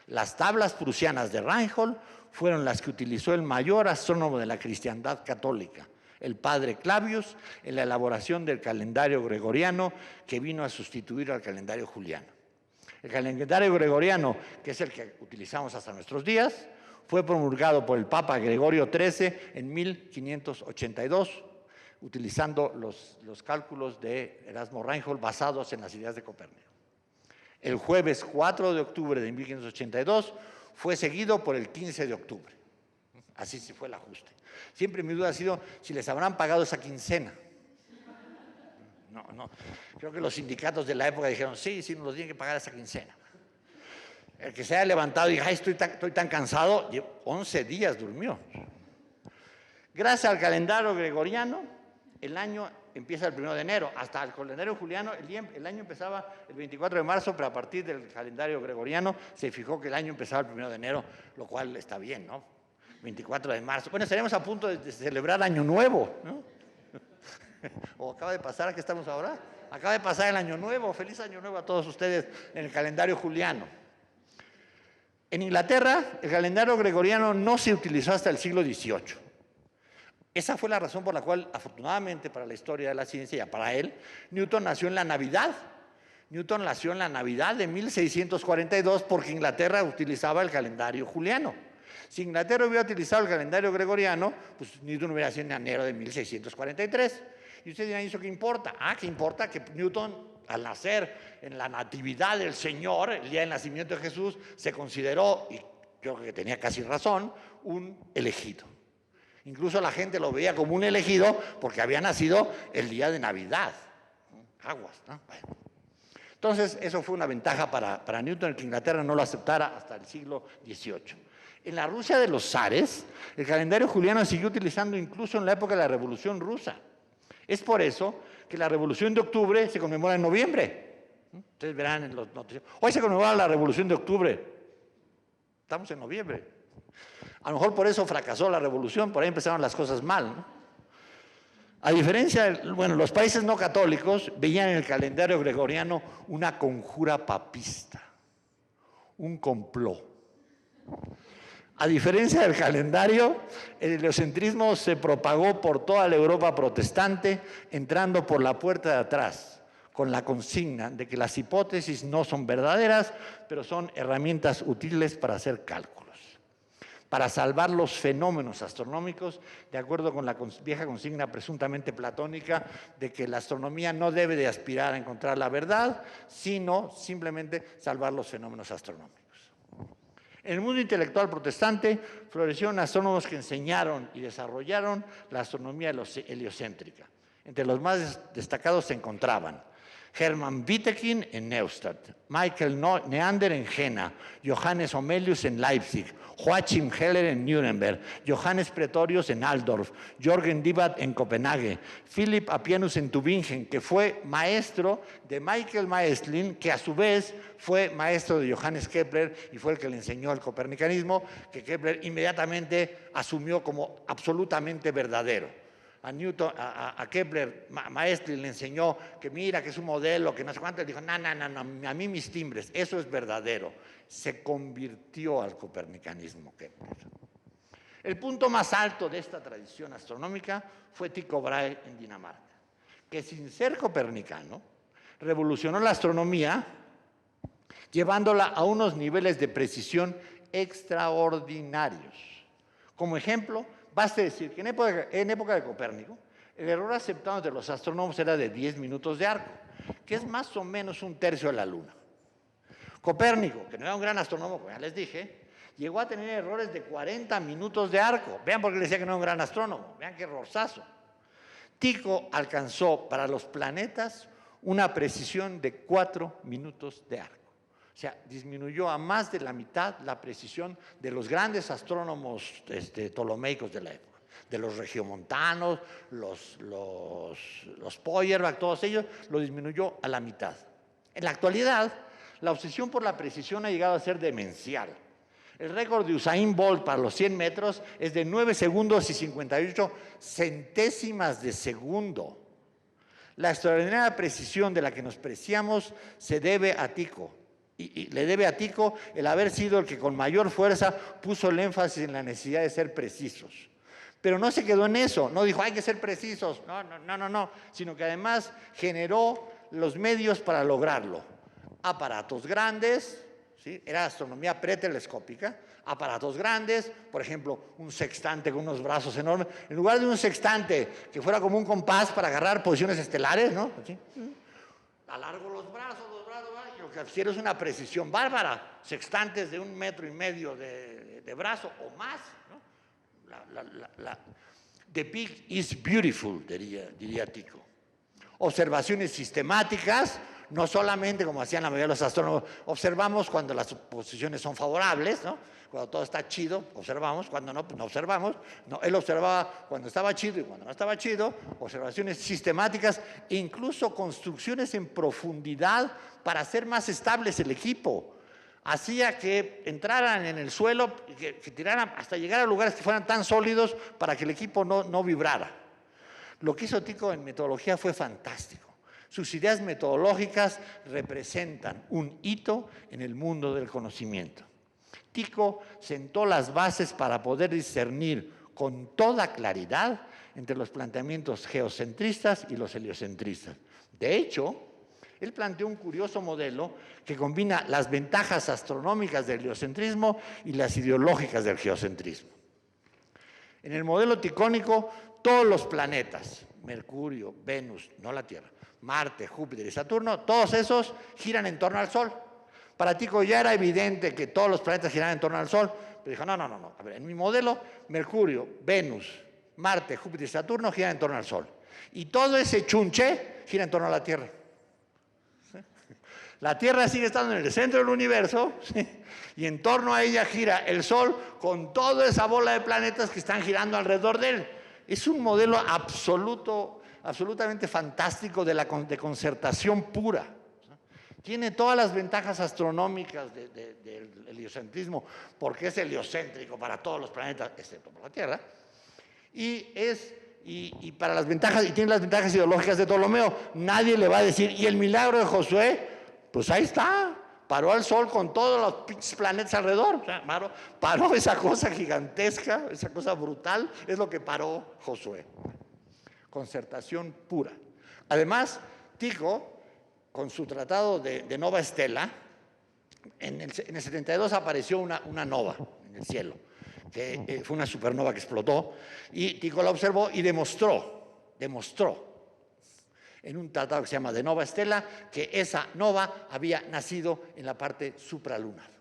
Las tablas prusianas de Reinhold fueron las que utilizó el mayor astrónomo de la cristiandad católica, el padre Clavius, en la elaboración del calendario gregoriano que vino a sustituir al calendario juliano. El calendario gregoriano, que es el que utilizamos hasta nuestros días, fue promulgado por el Papa Gregorio XIII en 1582, utilizando los cálculos de Erasmo Reinhold basados en las ideas de Copérnico. El jueves 4 de octubre de 1582 fue seguido por el 15 de octubre. Así se fue el ajuste. Siempre mi duda ha sido si les habrán pagado esa quincena. No. Creo que los sindicatos de la época dijeron, sí, nos lo tienen que pagar esa quincena. El que se haya levantado y diga, ay, estoy tan cansado, 11 días durmió. Gracias al calendario gregoriano, el año empieza el 1 de enero. Hasta el calendario juliano, el año empezaba el 24 de marzo, pero a partir del calendario gregoriano se fijó que el año empezaba el 1 de enero, lo cual está bien, ¿no? 24 de marzo. Bueno, estaríamos a punto de celebrar Año Nuevo, ¿no? ¿O acaba de pasar? ¿A qué estamos ahora? Acaba de pasar el Año Nuevo. Feliz Año Nuevo a todos ustedes en el calendario juliano. En Inglaterra, el calendario gregoriano no se utilizó hasta el siglo XVIII. Esa fue la razón por la cual, afortunadamente para la historia de la ciencia y para él, Newton nació en la Navidad. Newton nació en la Navidad de 1642 porque Inglaterra utilizaba el calendario juliano. Si Inglaterra hubiera utilizado el calendario gregoriano, pues Newton hubiera nacido en enero de 1643. Y ustedes dirán, ¿eso qué importa? ¿Qué importa? Que Newton, al nacer en la natividad del Señor, el día del nacimiento de Jesús, se consideró, y yo creo que tenía casi razón, un elegido. Incluso la gente lo veía como un elegido porque había nacido el día de Navidad. Aguas, ¿no? Bueno. Entonces, eso fue una ventaja para Newton, que Inglaterra no lo aceptara hasta el siglo XVIII. En la Rusia de los zares, el calendario juliano se siguió utilizando incluso en la época de la Revolución Rusa. Es por eso que la Revolución de Octubre se conmemora en noviembre. Ustedes verán en los noticiarios. Hoy se conmemora la Revolución de Octubre. Estamos en noviembre. A lo mejor por eso fracasó la revolución, por ahí empezaron las cosas mal, ¿no? A diferencia, los países no católicos veían en el calendario gregoriano una conjura papista, un complot. A diferencia del calendario, el heliocentrismo se propagó por toda la Europa protestante, entrando por la puerta de atrás, con la consigna de que las hipótesis no son verdaderas, pero son herramientas útiles para hacer cálculos, para salvar los fenómenos astronómicos, de acuerdo con la vieja consigna presuntamente platónica de que la astronomía no debe de aspirar a encontrar la verdad, sino simplemente salvar los fenómenos astronómicos. En el mundo intelectual protestante florecieron astrónomos que enseñaron y desarrollaron la astronomía heliocéntrica. Entre los más destacados se encontraban Hermann Wittekind en Neustadt, Michael Neander en Jena, Johannes Homelius en Leipzig, Joachim Heller en Nuremberg, Johannes Pretorius en Altdorf, Jürgen Divat en Copenhague, Philipp Appianus en Tübingen, que fue maestro de Michael Maestlin, que a su vez fue maestro de Johannes Kepler y fue el que le enseñó el copernicanismo, que Kepler inmediatamente asumió como absolutamente verdadero. A Kepler, Maestlin le enseñó que mira, que es un modelo, que no sé cuánto. Él dijo, no, a mí mis timbres, eso es verdadero. Se convirtió al copernicanismo Kepler. El punto más alto de esta tradición astronómica fue Tycho Brahe en Dinamarca, que sin ser copernicano, revolucionó la astronomía llevándola a unos niveles de precisión extraordinarios. Como ejemplo, basta decir que en época de Copérnico, el error aceptado entre los astrónomos era de 10 minutos de arco, que es más o menos un tercio de la Luna. Copérnico, que no era un gran astrónomo, como ya les dije, llegó a tener errores de 40 minutos de arco. Vean por qué le decía que no era un gran astrónomo. Vean qué errorzazo. Tycho alcanzó para los planetas una precisión de 4 minutos de arco. O sea, disminuyó a más de la mitad la precisión de los grandes astrónomos ptolomeicos de la época. De los regiomontanos, los Feuerbach, todos ellos, lo disminuyó a la mitad. En la actualidad, la obsesión por la precisión ha llegado a ser demencial. El récord de Usain Bolt para los 100 metros es de 9 segundos y 58 centésimas de segundo. La extraordinaria precisión de la que nos preciamos se debe a Tycho. Y le debe a Tycho el haber sido el que con mayor fuerza puso el énfasis en la necesidad de ser precisos. Pero no se quedó en eso, no dijo hay que ser precisos, no, sino que además generó los medios para lograrlo. Aparatos grandes, ¿sí? Era astronomía pretelescópica, aparatos grandes, por ejemplo, un sextante con unos brazos enormes, en lugar de un sextante que fuera como un compás para agarrar posiciones estelares, ¿no? ¿Sí? Alargo los brazos, y lo que adquiero es una precisión bárbara, sextantes de 1,5 metros de brazo o más, ¿no? The peak is beautiful, diría Tycho. Observaciones sistemáticas, no solamente como hacían la mayoría de los astrónomos, observamos cuando las posiciones son favorables, ¿no? Cuando todo está chido, observamos, cuando no, no observamos. No, él observaba cuando estaba chido y cuando no estaba chido, observaciones sistemáticas e incluso construcciones en profundidad para hacer más estables el equipo. Hacía que entraran en el suelo, que tiraran hasta llegar a lugares que fueran tan sólidos para que el equipo no vibrara. Lo que hizo Tycho en metodología fue fantástico. Sus ideas metodológicas representan un hito en el mundo del conocimiento. Tycho sentó las bases para poder discernir con toda claridad entre los planteamientos geocentristas y los heliocentristas. De hecho, él planteó un curioso modelo que combina las ventajas astronómicas del heliocentrismo y las ideológicas del geocentrismo. En el modelo ticónico, todos los planetas, Mercurio, Venus, no la Tierra, Marte, Júpiter y Saturno, todos esos giran en torno al Sol. Para Tycho ya era evidente que todos los planetas giraban en torno al Sol, pero dijo, no. A ver, en mi modelo, Mercurio, Venus, Marte, Júpiter y Saturno giran en torno al Sol. Y todo ese chunche gira en torno a la Tierra. La Tierra sigue estando en el centro del universo, ¿sí? Y en torno a ella gira el Sol con toda esa bola de planetas que están girando alrededor de él. Es un modelo absolutamente fantástico de concertación pura. Tiene todas las ventajas astronómicas del heliocentrismo, porque es heliocéntrico para todos los planetas, excepto por la Tierra, y para las ventajas, y tiene las ventajas ideológicas de Ptolomeo. Nadie le va a decir, ¿y el milagro de Josué? Pues ahí está, paró al Sol con todos los pinches planetas alrededor. O sea, paró esa cosa gigantesca, esa cosa brutal, es lo que paró Josué. Concertación pura. Además, Tycho, con su tratado de Nova Stella, en el 72 apareció una nova en el cielo, que fue una supernova que explotó, y Tycho la observó y demostró en un tratado que se llama de Nova Stella que esa nova había nacido en la parte supralunar.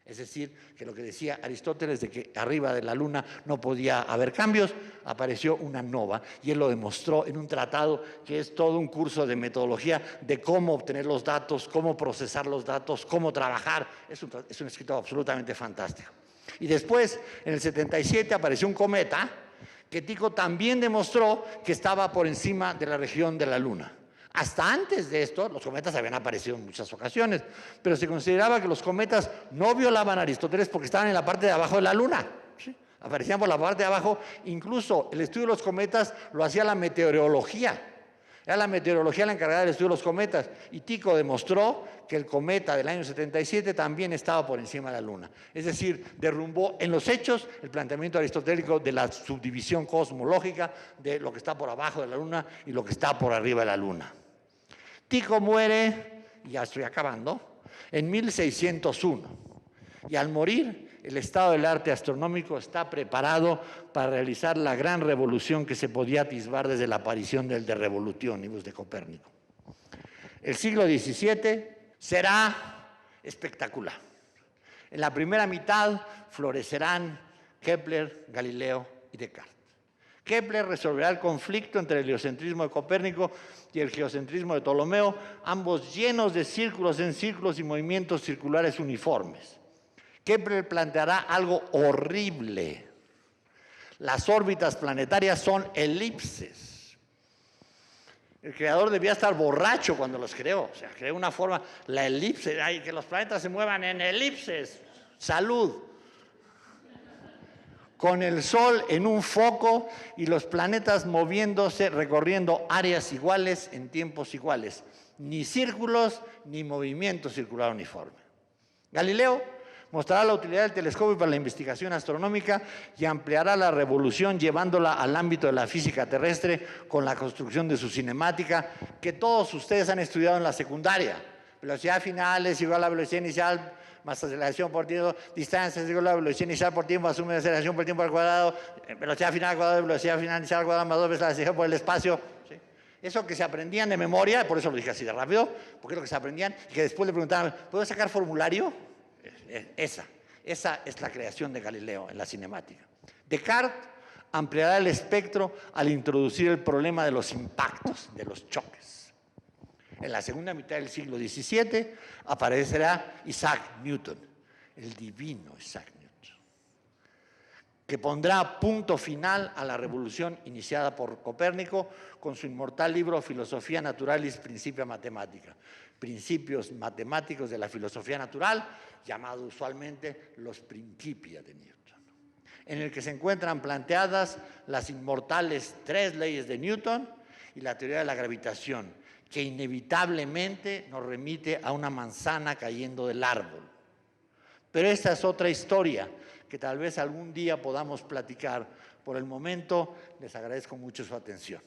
Es decir, que lo que decía Aristóteles de que arriba de la luna no podía haber cambios, apareció una nova y él lo demostró en un tratado que es todo un curso de metodología de cómo obtener los datos, cómo procesar los datos, cómo trabajar. Es un escrito absolutamente fantástico. Y después, en el 77, apareció un cometa que Tycho también demostró que estaba por encima de la región de la luna. Hasta antes de esto, los cometas habían aparecido en muchas ocasiones, pero se consideraba que los cometas no violaban a Aristóteles porque estaban en la parte de abajo de la luna, ¿sí? Aparecían por la parte de abajo. Incluso el estudio de los cometas lo hacía la meteorología. Era la meteorología la encargada del estudio de los cometas. Y Tycho demostró que el cometa del año 77 también estaba por encima de la Luna. Es decir, derrumbó en los hechos el planteamiento aristotélico de la subdivisión cosmológica de lo que está por abajo de la Luna y lo que está por arriba de la Luna. Tycho muere, ya estoy acabando, en 1601. Y al morir, el estado del arte astronómico está preparado para realizar la gran revolución que se podía atisbar desde la aparición del De Revolutionibus de Copérnico. El siglo XVII será espectacular. En la primera mitad florecerán Kepler, Galileo y Descartes. Kepler resolverá el conflicto entre el heliocentrismo de Copérnico y el geocentrismo de Ptolomeo, ambos llenos de círculos en círculos y movimientos circulares uniformes. Kepler planteará algo horrible. Las órbitas planetarias son elipses. El creador debía estar borracho cuando los creó. O sea, creó una forma, la elipse, que los planetas se muevan en elipses. Salud. Con el Sol en un foco y los planetas moviéndose, recorriendo áreas iguales en tiempos iguales. Ni círculos, ni movimiento circular uniforme. Galileo mostrará la utilidad del telescopio para la investigación astronómica y ampliará la revolución llevándola al ámbito de la física terrestre con la construcción de su cinemática, que todos ustedes han estudiado en la secundaria. Velocidad final es igual a la velocidad inicial más aceleración por tiempo, distancia es igual a la velocidad inicial por tiempo, asume aceleración por tiempo al cuadrado, velocidad final al cuadrado, velocidad final inicial al cuadrado más 2 veces la aceleración por el espacio. ¿Sí? Eso que se aprendían de memoria, por eso lo dije así de rápido, porque es lo que se aprendían, y que después le preguntaban, ¿puedo sacar formulario? Esa es la creación de Galileo en la cinemática. Descartes ampliará el espectro al introducir el problema de los impactos, de los choques. En la segunda mitad del siglo XVII aparecerá Isaac Newton, el divino Isaac Newton, que pondrá punto final a la revolución iniciada por Copérnico con su inmortal libro Filosofía Naturalis Principia Mathematica, principios matemáticos de la filosofía natural, llamado usualmente los Principia de Newton, en el que se encuentran planteadas las inmortales 3 leyes de Newton y la teoría de la gravitación, que inevitablemente nos remite a una manzana cayendo del árbol. Pero esta es otra historia que tal vez algún día podamos platicar. Por el momento, les agradezco mucho su atención.